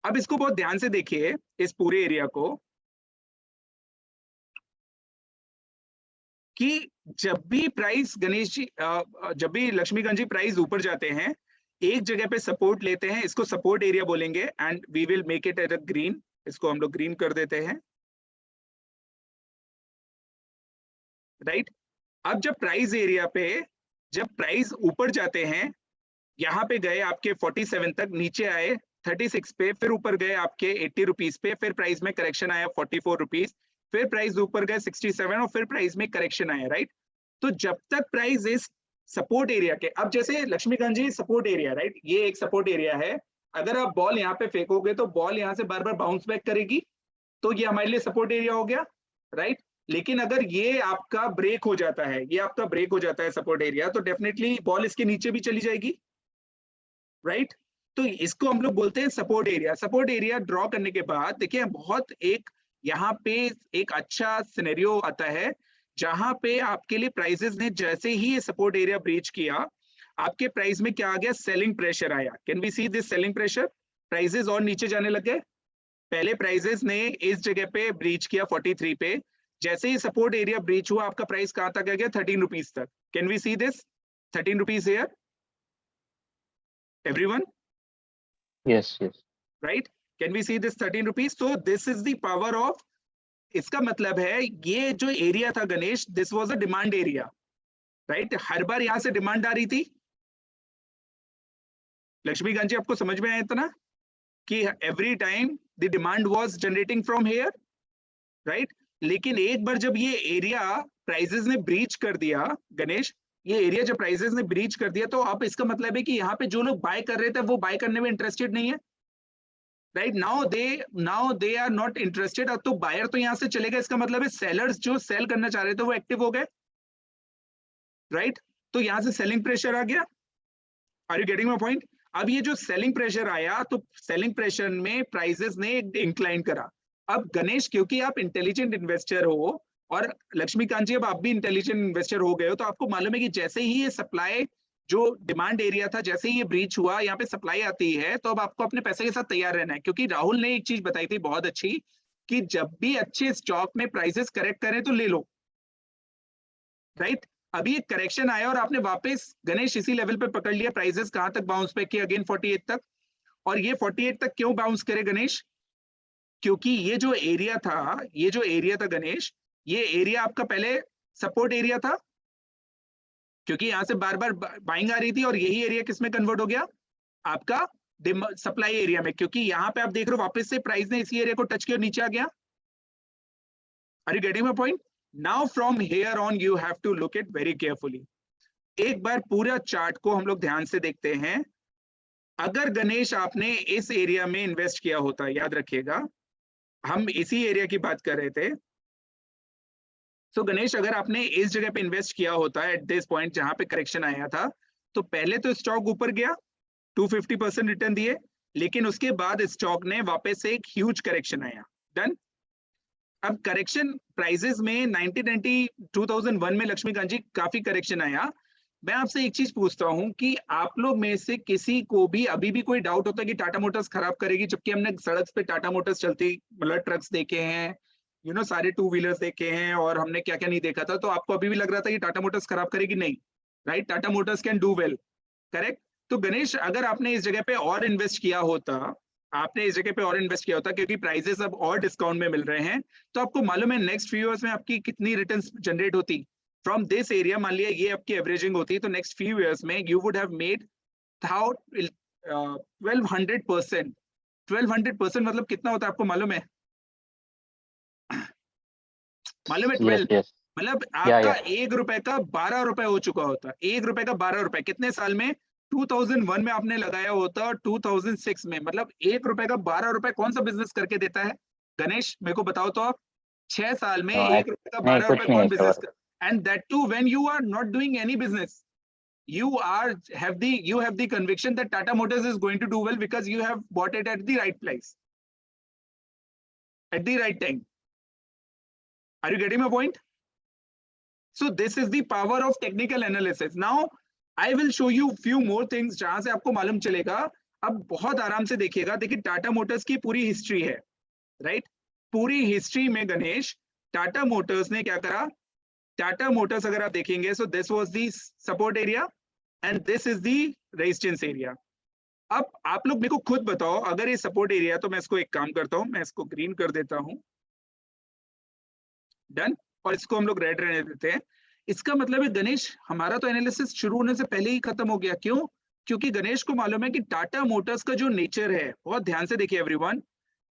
अब इसको बहुत ध्यान से देखिए, इस पूरे एरिया को, कि जब भी प्राइस गणेश जी, जब भी लक्ष्मीकांत जी प्राइस ऊपर जाते हैं, एक जगह पे सपोर्ट लेते हैं, इसको सपोर्ट एरिया बोलेंगे and we will make it at a green. इसको हम लोग ग्रीन कर देते हैं, राइट? अब जब प्राइस एरिया पे, जब प्राइस ऊपर जाते हैं, यहाँ पे गए आपके 47 तक, नीचे आए 36 पे, फिर ऊपर गए आपके 80 रुपीज पे, फिर प्राइस में करेक्शन आया 44 रुपीज, फिर प्राइस ऊपर गए 67 और फिर प्राइस में करेक्शन आया, राइट? तो जब तक प्राइस इस सपोर्ट एरिया के, अब जैसे लक्ष्मीकांत जी सपोर्ट एरिया, राइट? ये एक सपोर्ट एरिया है। अगर आप बॉल यहाँ पे फेंकोगे तो बॉल यहाँ से बार बार बाउंस बैक करेगी, तो ये हमारे लिए सपोर्ट एरिया हो गया, राइट? लेकिन अगर ये आपका ब्रेक हो जाता है, ये आपका ब्रेक हो जाता है सपोर्ट एरिया, तो डेफिनेटली बॉल इसके नीचे भी चली जाएगी, राइट? तो इसको हम लोग बोलते हैं support area. Support area draw करने के बाद देखिए बहुत एक यहाँ पे एक अच्छा सिनेरियो आता है, जहां पे आपके लिए प्राइसेस ने जैसे ही ये सपोर्ट एरिया ब्रीच किया, आपके प्राइस में क्या आ गया, सेलिंग प्रेशर आया। Can we see this selling pressure? Prices और नीचे जाने लग गए। पहले प्राइसेस ने इस जगह पे ब्रीच किया 43 पे, जैसे ही सपोर्ट एरिया ब्रीच हुआ आपका प्राइस कहां तक आ गया, 13 रुपीज तक। Can we see this 13 rupees here everyone? Yes, yes. right? Can we see this 13 rupees? So this is the power of, इसका मतलब है ये जो एरिया था Ganesh, this was a demand area, right? हर बार यहां से डिमांड आ रही थी। लक्ष्मीकांत जी आपको समझ में आया इतना कि every time the demand was generating from here, right? लेकिन एक बार जब ये एरिया प्राइसेस ने ब्रीच कर दिया गणेश, ये एरिया जब प्राइसेस ने ब्रीच कर दिया, तो अब इसका मतलब है कि यहाँ पे जो लोग बाय कर रहे थे वो बाय करने में इंटरेस्टेड नहीं है, right? Now they are not interested. तो बायर तो यहां से चले गए, इसका मतलब है सेलर्स जो सेल करना चाह रहे थे वो एक्टिव हो गए, राइट? तो यहां से सेलिंग प्रेशर आ गया। Are you getting my point? अब ये जो सेलिंग प्रेशर आया, तो सेलिंग प्रेशर में प्राइसेस ने इंक्लाइन करा। अब गणेश, क्योंकि आप इंटेलिजेंट इन्वेस्टर हो और लक्ष्मीकांत जी अब आप भी इंटेलिजेंट इन्वेस्टर हो गए हो, तो आपको मालूम है कि जैसे ही ये सप्लाई, जो डिमांड एरिया था, जैसे ही ये ब्रीच हुआ, यहाँ पे सप्लाई आती है, तो अब आपको अपने पैसे के साथ तैयार रहना है। क्योंकि राहुल ने एक चीज बताई थी बहुत अच्छी, कि जब भी अच्छे स्टॉक में प्राइसेस करेक्ट करें तो ले लो, राइट? अभी एक करेक्शन आया और आपने वापस गणेश इसी लेवल पे पकड़ लिया, प्राइसेस कहां तक बाउंस बैक किया, अगेन 48 तक। और ये 48 तक क्यों बाउंस करे गणेश? क्योंकि ये जो एरिया था गणेश, ये एरिया आपका पहले सपोर्ट एरिया था, क्योंकि यहां से बार बार बाइंग आ रही थी, और यही एरिया किस में कन्वर्ट हो गया, आपका सप्लाई एरिया में। क्योंकि यहाँ पे आप देख रहे हो वापस से प्राइस ने इसी एरिया को टच किया और नीचे आ गया। Are you getting my point? Now from here on you have to look it very carefully. एक बार पूरा चार्ट को हम लोग ध्यान से देखते हैं। अगर गणेश आपने इस एरिया में इन्वेस्ट किया होता, याद रखिएगा हम इसी एरिया की बात कर रहे थे। सो गणेश, अगर आपने इस जगह पे इन्वेस्ट किया होता एट दिस पॉइंट जहां पे करेक्शन आया था, तो पहले तो स्टॉक ऊपर गया, 250% रिटर्न दिए, लेकिन उसके बाद स्टॉक ने वापस से एक ह्यूज करेक्शन आया। डन। अब करेक्शन प्राइसेस में 2001 में लक्ष्मीकांत जी काफी करेक्शन आया, मैं आपसे एक चीज पूछता हूं कि आप लोग में से किसी को भी अभी भी कोई डाउट होता है कि टाटा मोटर्स खराब करेगी, जबकि हमने सड़क पे टाटा मोटर्स चलती मतलब ट्रक्स देखे हैं, सारे टू व्हीलर्स देखे हैं, और हमने क्या क्या नहीं देखा था, तो आपको अभी भी लग रहा था कि टाटा मोटर्स खराब करेगी? नहीं, right, Tata Motors can do well, correct. तो गणेश, अगर आपने इस जगह पे और इन्वेस्ट किया होता, क्योंकि प्राइजेस अब और डिस्काउंट में मिल रहे हैं, तो आपको मालूम है नेक्स्ट फ्यू इयर्स में आपकी कितनी रिटर्न्स जनरेट होती फ्रॉम दिस एरिया। मान लिया ये आपकी एवरेजिंग होती है, तो नेक्स्ट फ्यू इयर्स में यू वुड हैव मेड 1200%। 1200% मतलब कितना होता है आपको मालूम है? मालूम है? Yes, 12 yes. मतलब Yeah, आपका yeah. 1 रुपए का 12 रुपए हो चुका होता। 1 रुपए का 12 रुपए कितने साल में? 2001 में आपने लगाया होता और 2006 में, मतलब 1 रुपए का 12 रुपए कौन सा बिजनेस करके देता है? गणेश मेरे को बताओ तो आप, 6 साल में No, 1 रुपए का नहीं 12 रुपए कुछ नहीं कौन है बिजनेस सर. कर? And that too when you are not doing any business, you have the conviction that Tata Motors is going to do well because you have bought it at the right place at the right time. Are you getting my point? So this is the power of technical analysis. Now I will show you few more things जहां से आपको मालूम चलेगा। अब बहुत आराम से देखिएगा, देखिए टाटा मोटर्स की पूरी हिस्ट्री है, राइट? पूरी हिस्ट्री में गणेश टाटा मोटर्स ने क्या करा? टाटा मोटर्स अगर आप देखेंगे, so this was the support area and this is the resistance area. अब आप लोग मेरे को खुद बताओ, अगर ये सपोर्ट एरिया, तो मैं इसको एक काम करता हूं, मैं इसको ग्रीन कर देता हूं, डन, और इसको हम लोग रेड रहने देते हैं। इसका मतलब है गणेश, हमारा तो एनालिसिस शुरू होने से पहले ही खत्म हो गया। क्यों? क्योंकि गणेश को मालूम है कि टाटा मोटर्स का जो नेचर है, बहुत ध्यान से देखिए एवरीवन,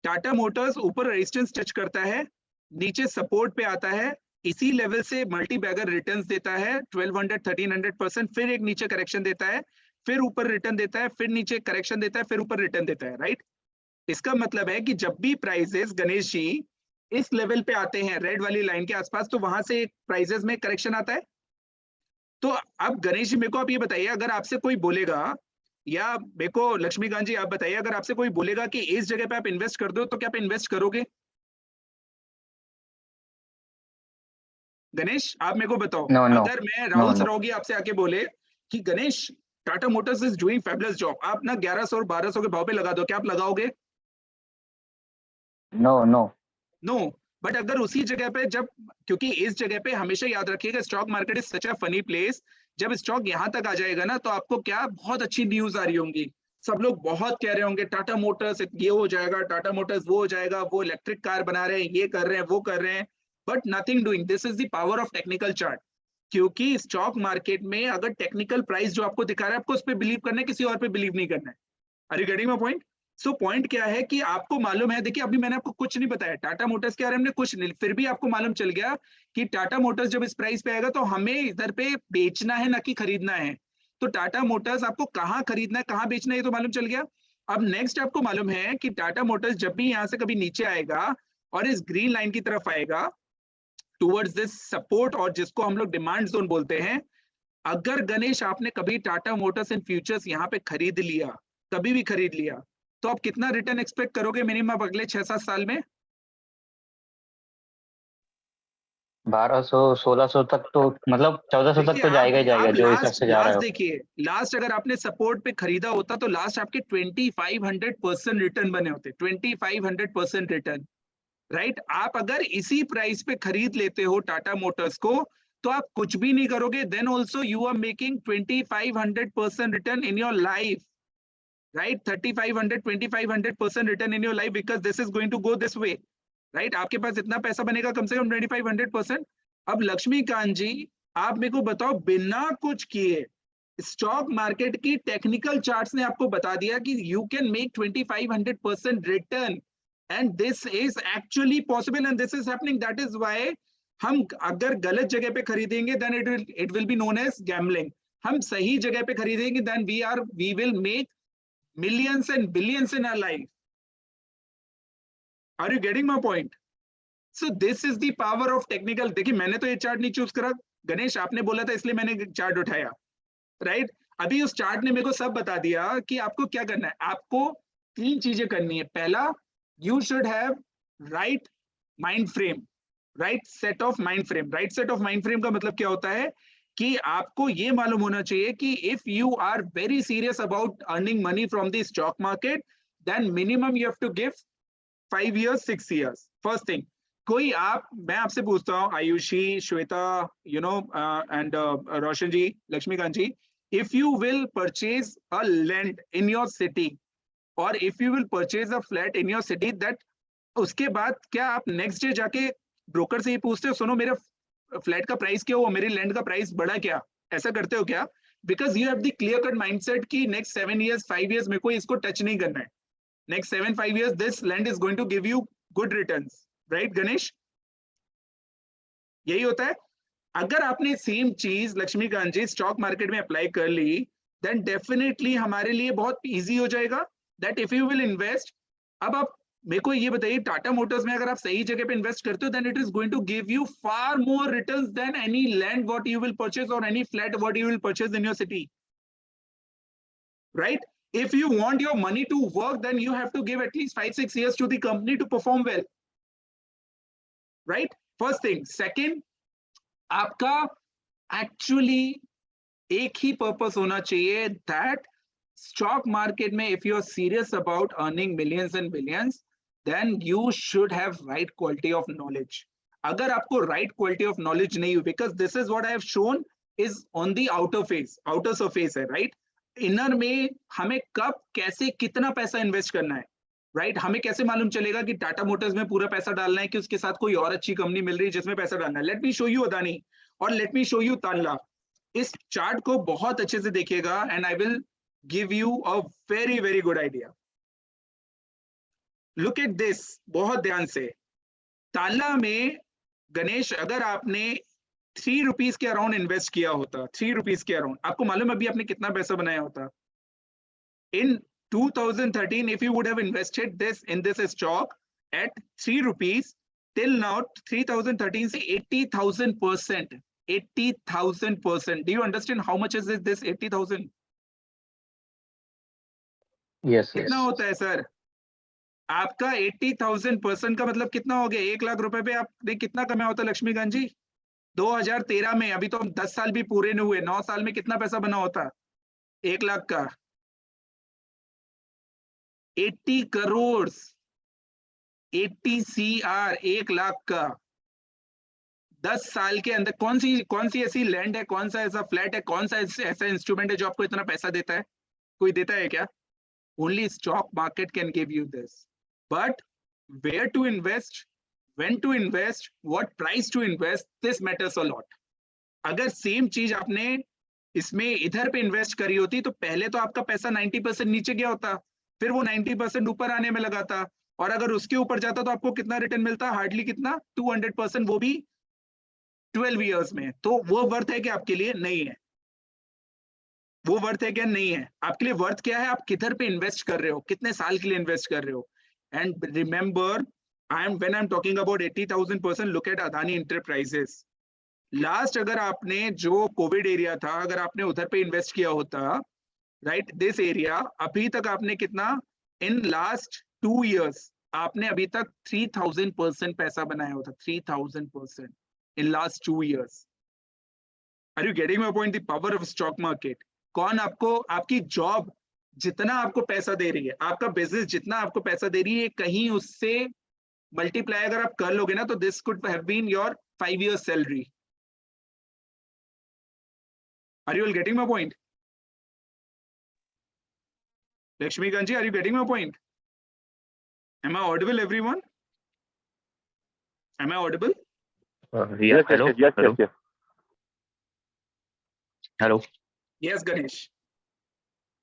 टाटा मोटर्स ऊपर रेजिस्टेंस टच करता है, नीचे सपोर्ट पे आता है, इसी लेवल से मल्टी बैगर रिटर्न्स देता है 1200 1300%, फिर एक नीचे करेक्शन देता है, फिर ऊपर रिटर्न देता है, फिर नीचे करेक्शन देता है, फिर ऊपर रिटर्न देता है, राइट? इसका मतलब है कि जब भी प्राइसेस गणेश जी इस लेवल पे आते हैं, रेड वाली लाइन के आसपास, तो वहां से प्राइसेस में करेक्शन आता है। तो अब गणेश जी मेरे को आप ये बताइए, अगर आपसे कोई बोलेगा, या मेरे को लक्ष्मीकांत जी आप बताइए, अगर आपसे कोई बोलेगा कि इस जगह पे आप इन्वेस्ट कर दो, तो क्या आप इन्वेस्ट करोगे? गणेश आप मेरे को बताओ, No, no, अगर मैं no, राहुल no, सरोगी आपसे आके बोले कि Ganesh Tata Motors is doing fabulous job, आप ना 1100 और 1200 के भाव पे लगा दो, क्या आप लगाओगे? no, no. नो। बट अगर उसी जगह पे जब, क्योंकि इस जगह पे हमेशा याद रखिएगा, stock market is such a funny place, जब स्टॉक यहां तक आ जाएगा ना, तो आपको क्या बहुत अच्छी न्यूज आ रही होंगी, सब लोग बहुत कह रहे होंगे टाटा मोटर्स ये हो जाएगा, टाटा मोटर्स वो हो जाएगा, वो इलेक्ट्रिक कार बना रहे हैं, ये कर रहे हैं, वो कर रहे हैं, but nothing doing. This is the power of technical chart. क्योंकि स्टॉक मार्केट में अगर टेक्निकल प्राइस जो आपको दिखा रहा है, आपको उस पर बिलीव करना है, किसी और पे बिलीव नहीं करना है। Are you getting my point? So point क्या है कि आपको मालूम है, देखिए अभी मैंने आपको कुछ नहीं बताया टाटा मोटर्स के बारे में, कुछ नहीं, फिर भी आपको मालूम चल गया कि टाटा मोटर्स जब इस प्राइस पे आएगा, तो हमें इधर पे बेचना है, ना कि खरीदना है। तो टाटा मोटर्स आपको कहाँ खरीदना है, कहाँ बेचना है, ये तो मालूम चल गया। अब नेक्स्ट आपको मालूम है कि टाटा मोटर्स जब भी यहाँ से कभी नीचे आएगा और इस ग्रीन लाइन की तरफ आएगा टूवर्ड्स दिस सपोर्ट, और जिसको हम लोग डिमांड जोन बोलते हैं, अगर गणेश आपने कभी टाटा मोटर्स इन फ्यूचर्स यहाँ पे खरीद लिया, कभी भी खरीद लिया, तो आप कितना रिटर्न एक्सपेक्ट करोगे मिनिमम अगले 6-7 साल में? 1200 1600 तक तो, मतलब 1400 तक देखिए तो जाएगा ही जाएगा, आप जो हिसाब लास्ट से जा रहा लास्ट हो. देखिए, लास्ट अगर आपने सपोर्ट पे खरीदा होता, तो लास्ट आपके 2500% रिटर्न बने होते, 2500% रिटर्न, राइट? आप अगर इसी प्राइस पे खरीद लेते हो टाटा मोटर्स को, तो आप कुछ भी नहीं करोगे, then also you are making 2500% return in your life, right? 3500 2500% return in your life, because this is going to go this way, right? आपके पास इतना पैसा बनेगा कम से कम 2500%। अब लक्ष्मीकांत जी आप मेरे को बताओ, बिना कुछ किए स्टॉक मार्केट की टेक्निकल चार्ट्स ने आपको बता दिया कि you can make 2500% return, and this is actually possible, and this is happening. That is why हम अगर गलत जगह पे खरीदेंगे, then it will be known as gambling. हम सही जगह पे खरीदेंगे, then we will make millions and billions in our life. Are you getting my point? So this is the power of technical। देखिए मैंने तो ये चार्ट नहीं चूज करा, गणेश आपने बोला था इसलिए मैंने चार्ट उठाया, राइट? अभी उस चार्ट ने मेरे को सब बता दिया कि आपको क्या करना है। आपको 3 चीजें करनी है। पहला, you should have right mind frame, right set of mind frame. Right set of mind frame का मतलब क्या होता है कि आपको ये मालूम होना चाहिए कि if you are very serious about earning money from the stock market, then minimum you have to give 5 years 6 years. First thing, कोई मैं आपसे पूछता हूँ, Ayushi, Shweta, you know, and Roshan ji, Laxmikant ji, if you will purchase a land in your city और if you will purchase a flat in your city, that उसके बाद क्या आप नेक्स्ट डे जाके ब्रोकर से ही पूछते हो, सुनो मेरे फ्लैट का प्राइस क्या हुआ, मेरी लैंड का प्राइस बढ़ा क्या? ऐसा करते हो क्या? Because you have the clear cut mindset कि नेक्स्ट 7 years 5 years मेरे को इसको टच नहीं करना है. Next 7-5 years, this land is going to give you good returns, right, Ganesh? यही होता है. अगर आपने सेम चीज लक्ष्मीकांत जी स्टॉक मार्केट में अप्लाई कर ली, देन डेफिनेटली हमारे लिए बहुत इजी हो जाएगा. That if you will invest, अब आप मेरे को ये बताइए, टाटा मोटर्स में अगर आप सही जगह पे इन्वेस्ट करते हो, then it is going to give you far more returns then any land what you will purchase और any flat what you will purchase in your city, right? If you want your money to work, then you have to give at least 5-6 years to the company to perform well, right? First thing. Second, आपका actually एक ही purpose होना चाहिए, that stock market में if you are serious about earning millions and billions, then you should have right quality of knowledge. अगर आपको right quality of knowledge नहीं हो, because this is what I have shown is on the outer surface है, right? Inner में हमें कब कैसे कितना पैसा इन्वेस्ट करना है, राइट? हमें कैसे मालूम चलेगा कि टाटा मोटर्स में पूरा पैसा डालना है कि उसके साथ कोई और अच्छी कंपनी मिल रही है जिसमें पैसा डालना है? Let me show you Adani और let me show you Tanla. इस चार्ट को बहुत अच्छे से देखिएगा and I will give you a very very good idea. Look at this, बहुत ध्यान से. तानला में गणेश, अगर आपने 3 रुपीज के अराउंड इन्वेस्ट किया होता, 3 रुपीज के अराउंड, आपको मालूम अभी आपने कितना पैसा बनाया होता? इन 2013, if you would have invested this in this stock at 3 rupees, till now 3013 से 80,000%, 80,000%. Do you understand how much is this 80,000? Yes, कितना yes. होता है सर? आपका 80,000% का मतलब कितना हो गया? 1 लाख रुपए पे आपने कितना कमाया होता लक्ष्मीकांत जी 2013 में? अभी तो हम 10 साल भी पूरे नहीं हुए, 9 साल में कितना पैसा बना होता 1 लाख का? 80 करोड़, 80 CR, 1 लाख का 10 साल के अंदर. कौन सी ऐसी लैंड है, कौन सा ऐसा फ्लैट है, कौन सा ऐसा इंस्ट्रूमेंट है जो आपको इतना पैसा देता है? कोई देता है क्या? Only stock market can give you this. But where to invest, when to invest, what price to invest, this matters a lot. अगर सेम चीज आपने इसमें इधर पे इन्वेस्ट करी होती तो पहले तो आपका पैसा 90% नीचे गया होता, फिर वो 90% ऊपर आने में लगा था, और अगर उसके ऊपर जाता तो आपको कितना रिटर्न मिलता? हार्डली कितना? 200%, वो भी 12 years में. तो वो वर्थ है क्या आपके लिए? नहीं है. वो वर्थ है क्या? नहीं है. आपके लिए वर्थ क्या है? आप किधर पे इन्वेस्ट कर रहे हो, कितने साल के लिए इन्वेस्ट कर रहे हो. And remember, when I'm talking about 80,000%, look at Adani Enterprises. Last अगर आपने जो कोविड एरिया था, अगर आपने उधर पे इन्वेस्ट किया होता, राइट, दिस एरिया, अभी तक आपने कितना, इन लास्ट 2 years आपने अभी तक 3000% पैसा बनाया होता, 3000% in last 2 years. Are you getting my point? The power of stock market. कौन आपको, आपकी जॉब जितना आपको पैसा दे रही है, आपका बिजनेस जितना आपको पैसा दे रही है, कहीं उससे मल्टीप्लाई अगर आप कर लोगे ना, तो this could have been your 5 years salary. Are you all getting my point? Laxmikant ji, are you getting my point? Am I audible everyone? Am I audible? Yeah, hello. Yes. Hello. Yes, Ganesh.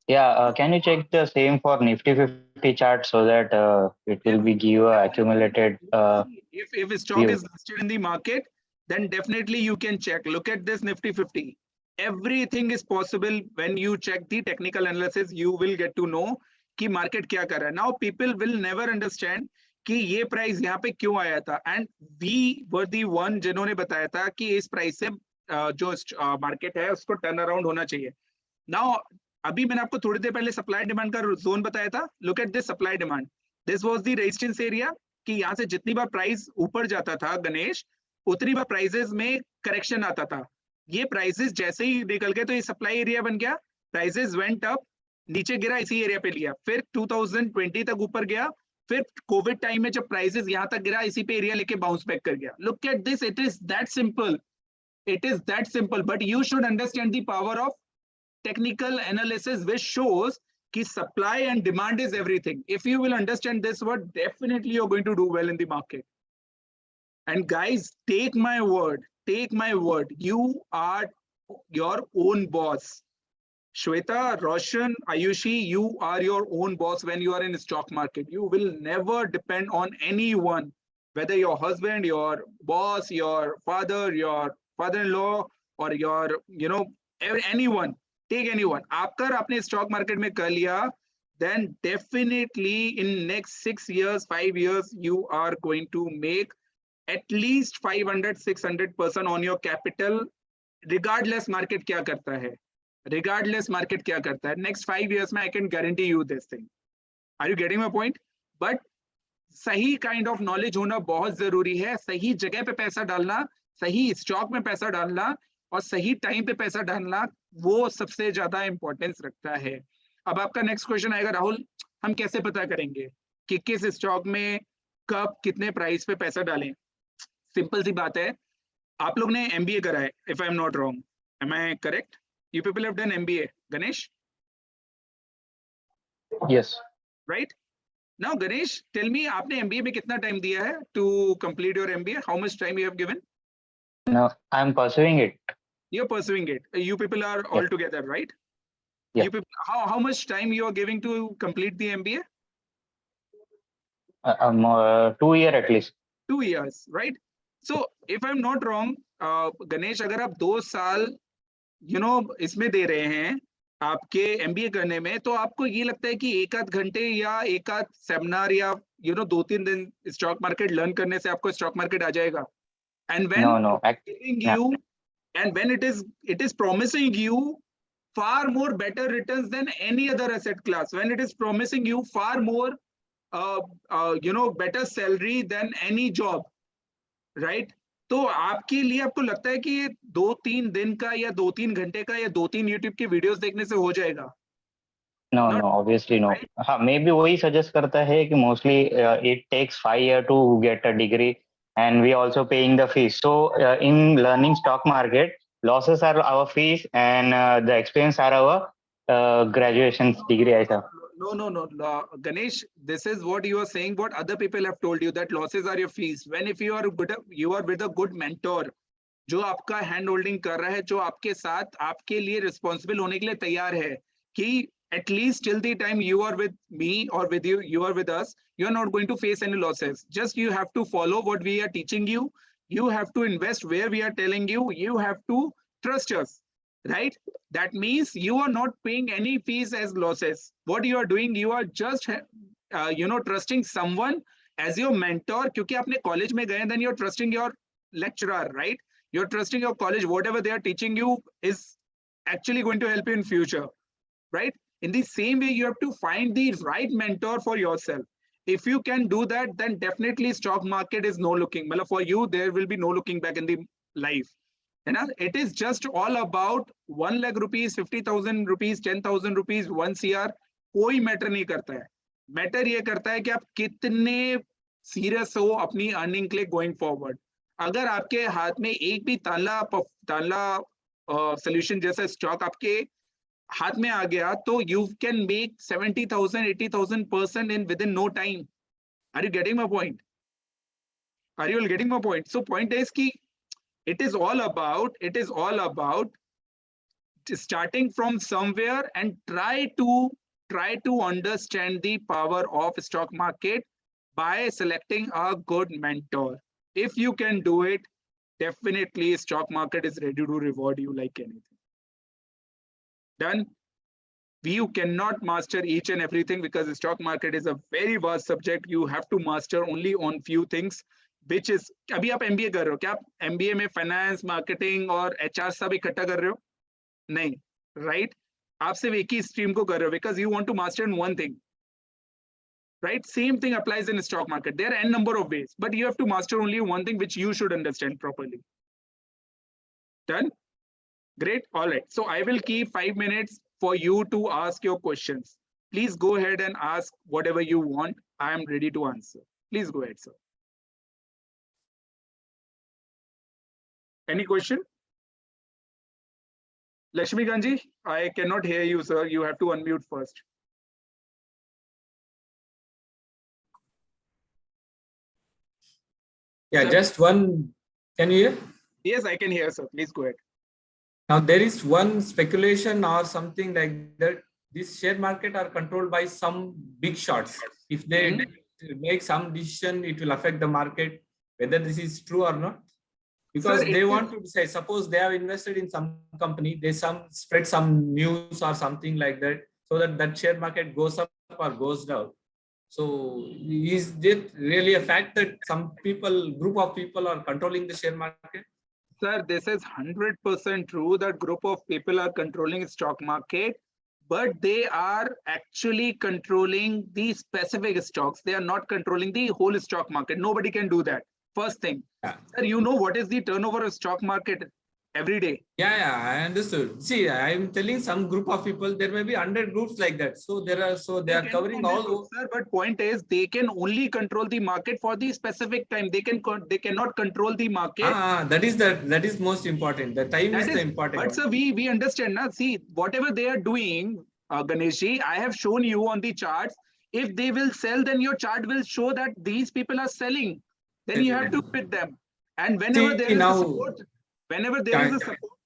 Yeah, can you check the same for Nifty 50 chart so that it will be give a accumulated If a stock view. is listed in the market, then definitely you can check. Look at this Nifty 50. Everything is possible when you check the technical analysis. You will get to know कि market क्या कर रहा है. Now people will never understand कि ये price यहाँ पे क्यों आया था, and we were the one जिन्होंने बताया था कि इस प्राइस से जो मार्केट है उसको टर्न अराउंड होना चाहिए. नाउ अभी मैंने आपको थोड़ी देर पहले सप्लाई डिमांड का जोन बताया था. Look at this supply demand. This was the resistance area, कि यहाँ से जितनी बार प्राइस ऊपर जाता था गणेश, उतनी बार प्राइसेस में करेक्शन आता था. ये प्राइसेस जैसे ही निकल गए तो ये सप्लाई एरिया बन गया, प्राइसेस वेंट अप, नीचे गिरा, इसी एरिया पे लिया, फिर 2020 तक ऊपर गया, फिर कोविड टाइम में जब प्राइसेस यहां तक गिरा, इसी पे एरिया लेके बाउंस बैक कर गया. Look at this, it is that simple. It is that simple, but you should understand the power of technical analysis, which shows कि supply and demand is everything. If you will understand this word, definitely you're going to do well in the market. And guys, take my word, you are your own boss. Shweta, Roshan, Ayushi, you are your own boss when you are in stock market. You will never depend on anyone, whether your husband, your boss, your father, your father-in-law, or your, anyone. Take anyone. After आपने stock market में कर लिया, then definitely in next 6 years, 5 years, you are going to make at least 500, 600% on your capital, regardless market क्या करता है. Regardless market क्या करता है, next 5 years में I can guarantee you this thing. Are you getting my point? But सही kind of knowledge होना बहुत जरूरी है. सही जगह पे पैसा डालना, सही स्टॉक में पैसा डालना और सही टाइम पे पैसा डालना, वो सबसे ज्यादा इंपॉर्टेंस रखता है. अब आपका नेक्स्ट क्वेश्चन आएगा, राहुल हम कैसे पता करेंगे कि किस स्टॉक में कब कितने प्राइस पे पैसा डालें? सिंपल सी बात है, आप लोग ने एमबीए करा है, if I am not wrong, am I correct? You people have done MBA, Ganesh? Yes. Right? Now, Ganesh, tell me, आपने MBA में कितना time दिया है to complete your MBA? How much time you have given? No, I'm pursuing it. You're pursuing it. You people are all together, right? Yeah. You people, how much time you are giving to complete the MBA? 2 years at least. 2 years, right? So, if I'm not wrong, Ganesh, अगर आप 2 साल इसमें दे रहे हैं आपके MBA करने में, तो आपको ये लगता है कि एक आध घंटे या एक आध सेमिनार या 2-3 दिन स्टॉक मार्केट लर्न करने से आपको स्टॉक मार्केट आ जाएगा? And when it is promising you far more better returns than any other asset class, when it is promising you far more better salary than any job, right? तो आपके लिए आपको लगता है कि ये 2-3 दिन का या 2-3 घंटे का या 2-3 यूट्यूब की वीडियोस देखने से हो जाएगा? No, obviously no. हाँ, maybe वही suggest करता है कि mostly it takes 5 years to get a degree and we also paying the fees. So in learning stock market, losses are our fees and the expense are our graduation degree ऐसा. No, Ganesh, this is what you are saying, what other people have told you, that losses are your fees. When if you are with a good mentor, जो आपका hand holding कर रहा है, जो आपके साथ आपके लिए रिस्पॉन्सिबल होने के लिए तैयार है, कि at least till the time you are with me or with you are with us, you are not going to face any losses. Just you have to follow what we are teaching you. You have to invest where we are telling you. You have to trust us, right? That means you are not paying any fees as losses. What you are doing, you are just trusting someone as your mentor. क्योंकि आपने college में गए, then you are trusting your lecturer, right? You're trusting your college, whatever they are teaching you is actually going to help you in future, right? In the same way, you have to find the right mentor for yourself. If you can do that, then definitely stock market is no looking. Well, for you, there will be no looking back in the life. And it is just all about 1 lakh rupees, 50,000 rupees, 10,000 rupees, 1 CR. कोई matter नहीं करता है. Matter ये करता है कि आप कितने सीरियस हो अपनी अर्निंग के लिए गोइंग फॉरवर्ड. अगर आपके हाथ में एक भी ताला सोल्यूशन जैसा स्टॉक आपके हाथ में आ गया, तो you can make 70,000, 80,000% in within no time. Are you getting my point? Are you all getting my point? So point is कि it is all about starting from somewhere and try to understand the power of stock market by selecting a good mentor. If you can do it, definitely stock market is ready to reward you like anything. Done. You cannot master each and everything because the stock market is a very vast subject. You have to master only on few things, which is, अभी आप MBA कर रहे हो क्या? आप MBA में finance, marketing और HR सब इकट्ठा कर रहे हो? नहीं, right? आप सिर्फ एक ही stream को कर रहे हो because you want to master in one thing. Right? Same thing applies in stock market. There are n number of ways, but you have to master only one thing which you should understand properly. Done? Great. All right. So I will keep 5 minutes for you to ask your questions. Please go ahead and ask whatever you want. I am ready to answer. Please go ahead, sir. Any question? Lakshmi Ganji, I cannot hear you, sir. You have to unmute first. Yeah, Sir? just one. Can you hear? Yes, I can hear, sir. Please go ahead. Now there is one speculation or something like that. This share market are controlled by some big shots. If they make some decision, it will affect the market. Whether this is true or not, because Sir, they want to say, suppose they have invested in some company, they spread some news or something like that, so that that share market goes up or goes down. So is it really a fact that some people, group of people, are controlling the share market? Sir, this is 100% true that group of people are controlling stock market, but they are actually controlling the specific stocks. They are not controlling the whole stock market. Nobody can do that. First thing, Yeah. sir, you know what is the turnover of stock market every day? Yeah, I understood. See, I'm telling some group of people, there may be 100 groups like that. So they are covering all. Sir, but point is they can only control the market for the specific time. They cannot control the market. That is most important. The time is the important. But sir, we understand now. See, whatever they are doing, Ganeshji, I have shown you on the charts. If they will sell, then your chart will show that these people are selling. Then you have to fit them. And whenever there is a support,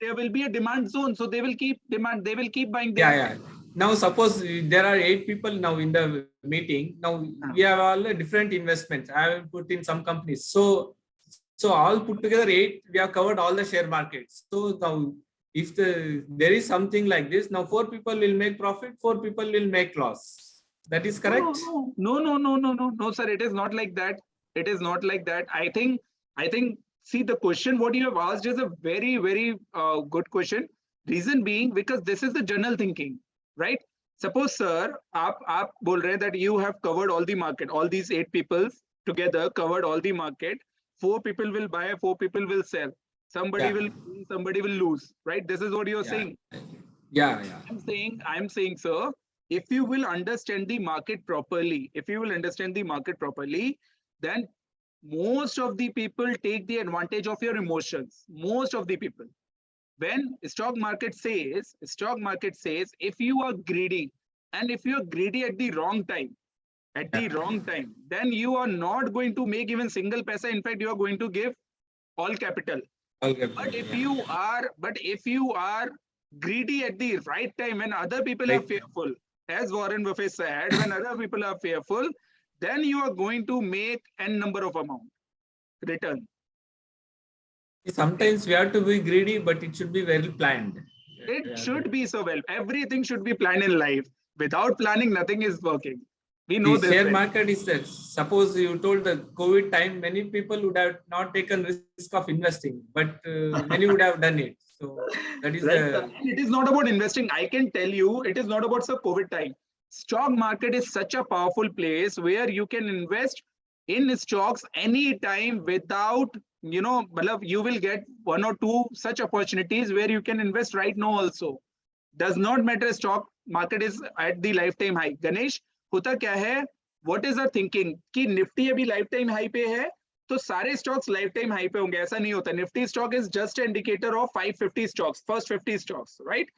there will be a demand zone. So they will keep demand. They will keep buying. Yeah. Now suppose there are 8 people now in the meeting. Now we have all different investments. I have put in some companies. So all put together 8, we have covered all the share markets. So now if there is something like this, now 4 people will make profit, 4 people will make loss. That is correct? No, sir. It is not like that. It is not like that. I think, see, the question what you have asked is a very, very good question. Reason being, because this is the general thinking, right? Suppose, sir, आप बोल रहे हैं that you have covered all the market. All these 8 people together covered all the market. 4 people will buy, 4 people will sell. Somebody will win, somebody will lose, right? This is what you're saying. Yeah. I'm saying, sir, if you will understand the market properly, then most of the people take the advantage of your emotions. Most of the people. When stock market says, if you are greedy, and if you are greedy at the wrong time, then you are not going to make even single paisa. In fact, you are going to give all capital. But if you are greedy at the right time, when other people are fearful, as Warren Buffett said, when other people are fearful, then you are going to make n number of amount return. Sometimes we have to be greedy, but it should be well planned. It should be so well. Everything should be planned in life. Without planning, nothing is working. We know this. Share market is that. Suppose you told the COVID time, many people would have not taken risk of investing, but many would have done it. So that is It is not about investing. I can tell you, it is not about the COVID time. Stock market is such a powerful place where you can invest in stocks anytime without, you will get 1 or 2 such opportunities where you can invest right now also. Does not matter, stock market is at the lifetime high. Ganesh, होता क्या है? What is the thinking कि Nifty अभी lifetime high पे है, तो सारे stocks lifetime high पे होंगे? ऐसा नहीं होता. Nifty stock is just an indicator of 550 stocks, first 50 stocks, right?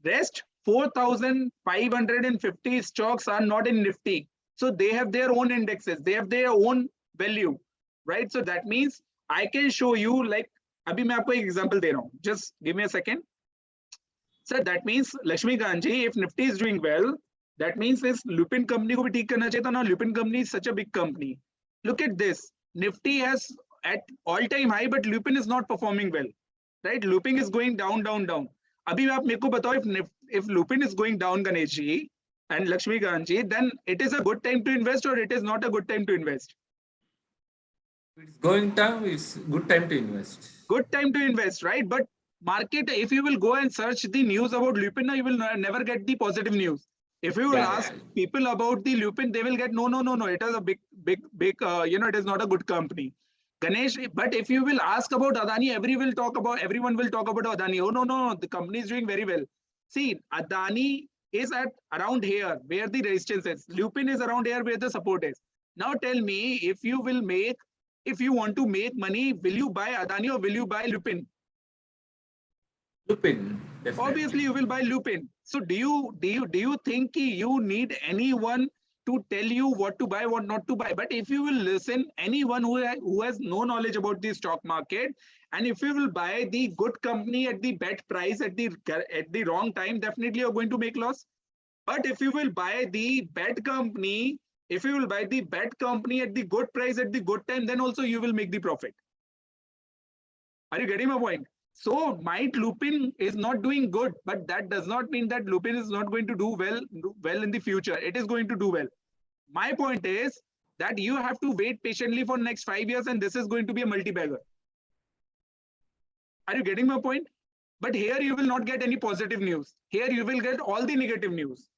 Rest 4,550 stocks are not in Nifty. So they have their own indexes. They have their own value, right? So that means I can show you, like, अभी मैं आपको एक example दे रहा हूँ. Just give me a second. Sir, that means Lakshmi Ganji, if Nifty is doing well, that means this Lupin company को भी ठीक करना चाहिए था ना. Lupin company is such a big company. Look at this. Nifty has at all-time high, but Lupin is not performing well, right? Lupin is going down. अभी आप मेरे को बताओ, if Lupin is going down, Ganesh ji and Lakshmi Ganji, then it is a good time to invest or it is not a good time to invest? It's going down, it's good time to invest. Good time to invest, right? But market, if you will go and search the news about Lupin, you will never get the positive news. If you will ask people about the Lupin, they will get no. It is a big, it is not a good company. Ganesh, but if you will ask about Adani, everyone will talk about Adani. Oh no, the company is doing very well. See, Adani is at around here where the resistance is. Lupin is around here where the support is. Now tell me, if you want to make money, will you buy Adani or will you buy Lupin? Lupin, definitely. Obviously, you will buy Lupin. So do you think you need anyone to tell you what to buy, what not to buy? But if you will listen, anyone who has no knowledge about the stock market, and if you will buy the good company at the bad price at the wrong time, definitely you're going to make loss. But if you will buy the bad company, at the good price at the good time, then also you will make the profit. Are you getting my point? So might Lupin is not doing good, but that does not mean that Lupin is not going to do well in the future. It is going to do well. My point is that you have to wait patiently for next 5 years, and this is going to be a multi-bagger. Are you getting my point? But here you will not get any positive news. Here you will get all the negative news.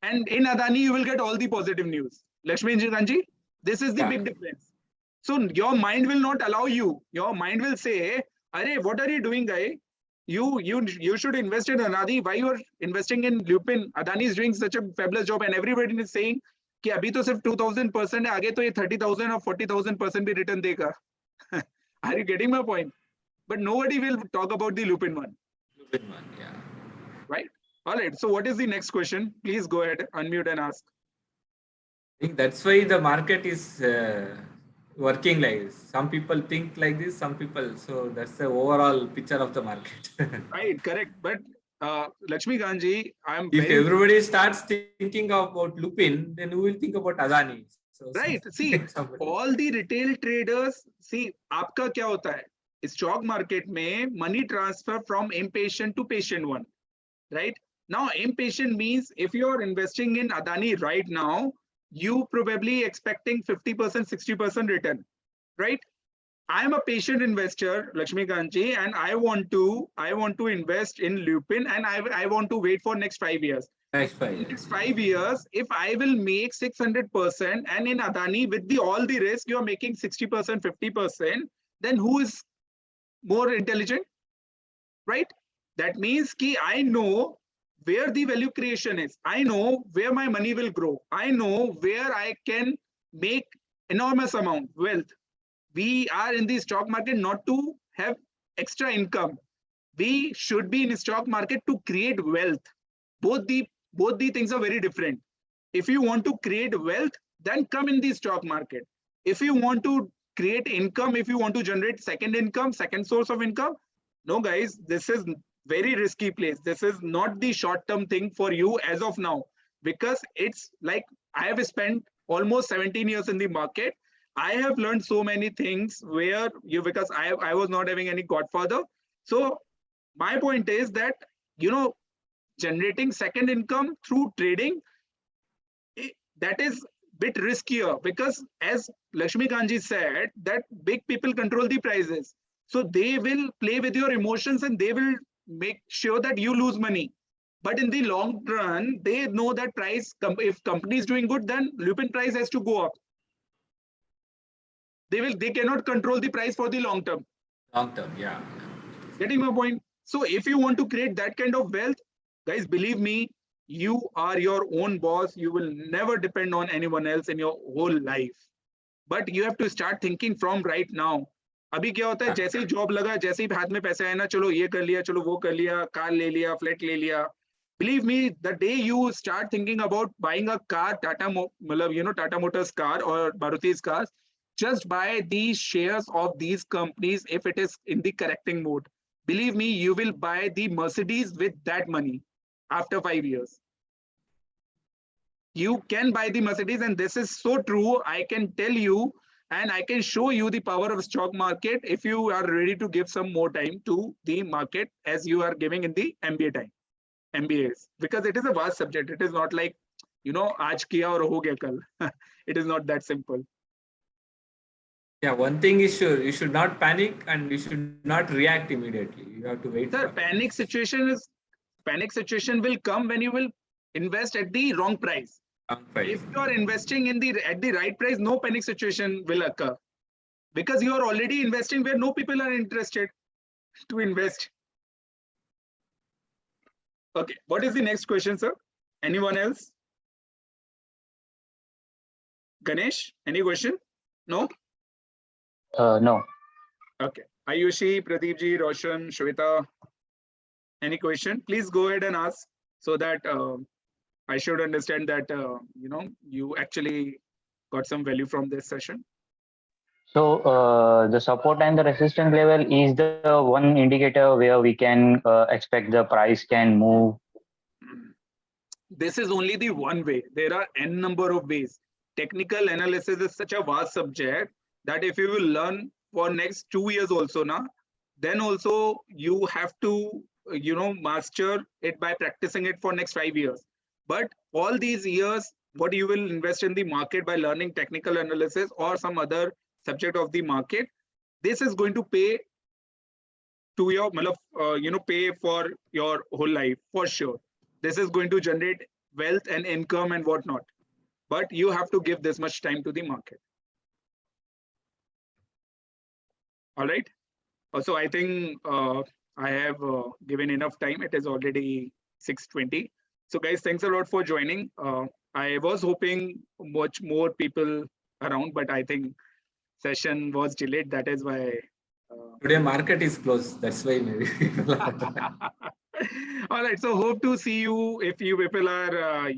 And in Adani, you will get all the positive news. Lakshmi Kanji, this is the big difference. So your mind will not allow you. Your mind will say, "Arey, what are you doing, guy? You should invest in Adani. Why you are investing in Lupin? Adani is doing such a fabulous job, and everybody is saying कि अभी तो सिर्फ 2000% है, आगे तो ये 30,000 or 40,000% भी return देगा." Are you getting my point? But nobody will talk about the Lupin one. Lupin one, yeah. Right? All right. So what is the next question? Please go ahead, unmute and ask. I think that's why the market is working like this. Some people think like this, some people. So that's the overall picture of the market. Right, correct. But Lakshmi Kanji, If everybody starts thinking about Lupin, then who will think about Adani? So right. See, all the retail traders, see, आपका क्या होता है? Stock market में money transfer from impatient to patient one, right? Now, impatient means if you are investing in Adani right now, you probably expecting 50%, 60% return, right? I am a patient investor, Lakshmi Kanji, and I want to invest in Lupin, and I want to wait for next 5 years. Next 5 years. Next 5 years, if I will make 600%, and in Adani with all the risk, you are making 60%, 50%, then who is more intelligent, right? That means ki I know where the value creation is. I know where my money will grow. I know where I can make enormous amount wealth. We are in the stock market not to have extra income. We should be in the stock market to create wealth. Both the things are very different. If you want to create wealth, then come in the stock market. If you want to create income, if you want to generate second income, second source of income, no guys, this is very risky place. This is not the short-term thing for you as of now, because it's like I have spent almost 17 years in the market. I have learned so many things because I was not having any godfather. So my point is that, generating second income through trading, that is bit riskier, because as Lakshmi Kanji said, that big people control the prices. So they will play with your emotions and they will make sure that you lose money. But in the long run, they know that if company is doing good, then Lupin price has to go up. They cannot control the price for the long term. Long term, yeah. Getting my point? So if you want to create that kind of wealth, guys, believe me, you are your own boss. You will never depend on anyone else in your whole life. But you have to start thinking from right now. अभी क्या होता है, जैसे ही job लगा, जैसे ही हाथ में पैसा है ना, चलो ये कर लिया, चलो वो कर लिया, कार ले लिया, फ्लैट ले लिया. Believe me, the day you start thinking about buying a car, Tata Motors car or Maruti's cars, just buy these shares of these companies if it is in the correcting mode. Believe me, you will buy the Mercedes with that money after 5 years. You can buy the Mercedes, and this is so true. I can tell you, and I can show you the power of stock market if you are ready to give some more time to the market as you are giving in the MBA time, MBAs, because it is a vast subject. It is not like, aaj kiya aur ho gaya kal. It is not that simple. Yeah, one thing is sure, you should not panic and you should not react immediately. You have to wait. Sir, panic situation will come when you will invest at the wrong price. If you are investing at the right price, no panic situation will occur. because you are already investing where no people are interested to invest. Okay, what is the next question, sir? Anyone else? Ganesh, any question? No? No. Okay. Ayushi, Pradeep ji, Roshan, Shweta, any question? Please go ahead and ask so that I should understand that, you actually got some value from this session. So the support and the resistance level is the one indicator where we can expect the price can move. This is only the one way. There are n number of ways. Technical analysis is such a vast subject that if you will learn for next 2 years also now, then also you have to, master it by practicing it for next 5 years. But all these years, what you will invest in the market by learning technical analysis or some other subject of the market, this is going to pay to your, pay for your whole life for sure. This is going to generate wealth and income and whatnot. But you have to give this much time to the market. All right. Also, I think I have given enough time. It is already 6:20. So guys, thanks a lot for joining. I was hoping much more people around, but I think session was delayed. That is why. Today market is closed. That's why maybe. All right. So hope to see you if you people are,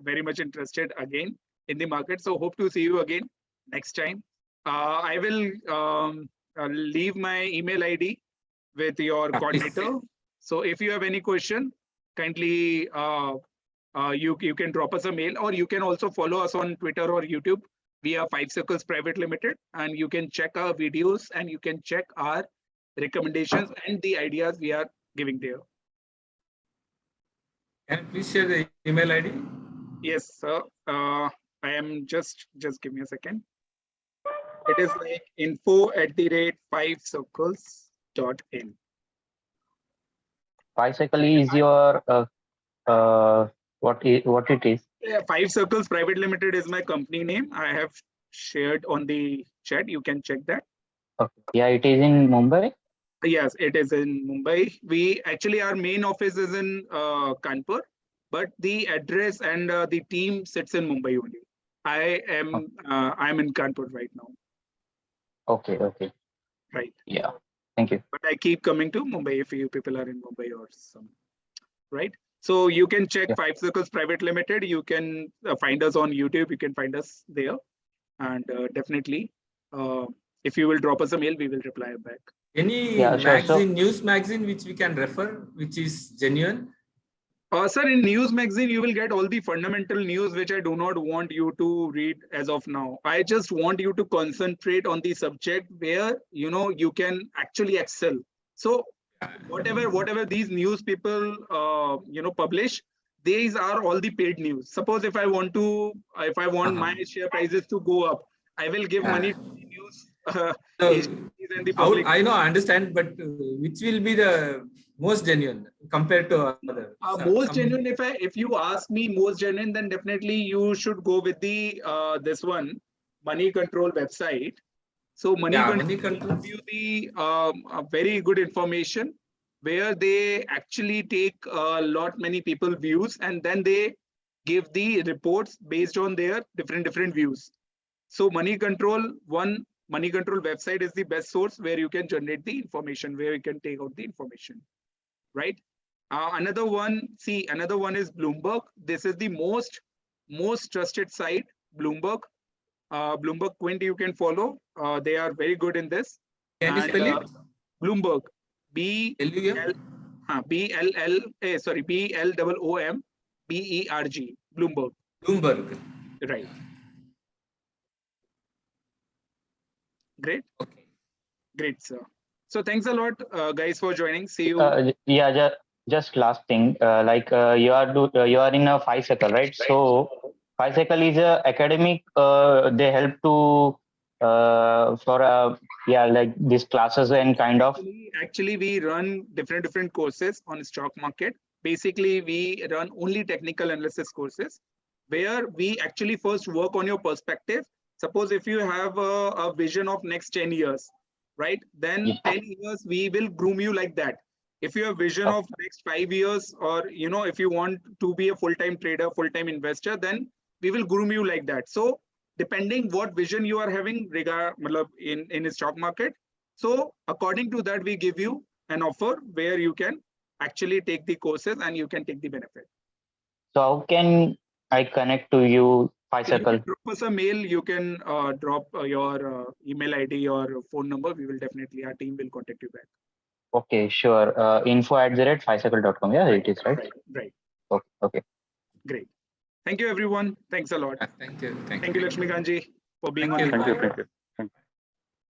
very much interested again in the market. So hope to see you again next time. I will leave my email ID with your coordinator. So if you have any question, kindly you can drop us a mail, or you can also follow us on Twitter or YouTube. We are 5 Circles Private Limited, and you can check our videos and you can check our recommendations and the ideas we are giving there. Can you please share the email ID? Yes, sir. I am just give me a second. It is like info@5circles.in. 5 Circle is your what it is? Yeah, 5 Circles Private Limited is my company name. I have shared on the chat. You can check that. Okay. Yeah, it is in Mumbai. Yes, it is in Mumbai. We actually, our main office is in Kanpur, but the address and the team sits in Mumbai only. I'm in Kanpur right now. Okay. Right. Yeah. Thank you. But I keep coming to Mumbai if you people are in Mumbai or some. Right. So you can check 5 Circles Private Limited. You can find us on YouTube. You can find us there. And definitely, if you will drop us a mail, we will reply back. Any news magazine which we can refer, which is genuine? Sir, in news magazine, you will get all the fundamental news, which I do not want you to read as of now. I just want you to concentrate on the subject where, you can actually excel. So whatever these news people, publish, these are all the paid news. Suppose if I want my share prices to go up, I will give money to the news. And the public. I know, I understand, but which will be the most genuine compared to other? Genuine, if you ask me most genuine, then definitely you should go with the this one, Money Control website. So Money Control give you the very good information where they actually take many people views, and then they give the reports based on their different views. So Money Control website is the best source where you can generate the information, where you can take out the information, right? Another one is Bloomberg. This is the most trusted site, Bloomberg. Bloomberg Quint you can follow. They are very good in this. Can you spell it? Bloomberg. BLOOM BERG. Bloomberg. Bloomberg. Right. Great. Okay. Great, sir. So thanks a lot, guys, for joining. See you. Just last thing. You are in a 5 Circle, right? So 5 Circle is a academic. They help to like these classes and kind of. Actually, we run different courses on stock market. Basically, we run only technical analysis courses where we actually first work on your perspective. Suppose if you have a vision of next 10 years, right? Then Yeah. 10 years, we will groom you like that. If you have vision Okay. of next 5 years, or, if you want to be a full-time trader, full-time investor, then we will groom you like that. So depending what vision you are having in the stock market. So according to that, we give you an offer where you can actually take the courses and you can take the benefit. So how can I connect to you, You can Ficycle? drop us a mail. You can drop your email ID or phone number. We will definitely, our team will contact you back. Okay, sure. info@ficycle.com. Yeah, it is right. Right. Okay. Okay. Great. Thank you, everyone. Thanks a lot. Thank you. Thank you, Lakshmikanji, for being Thank on. you. the Thank you.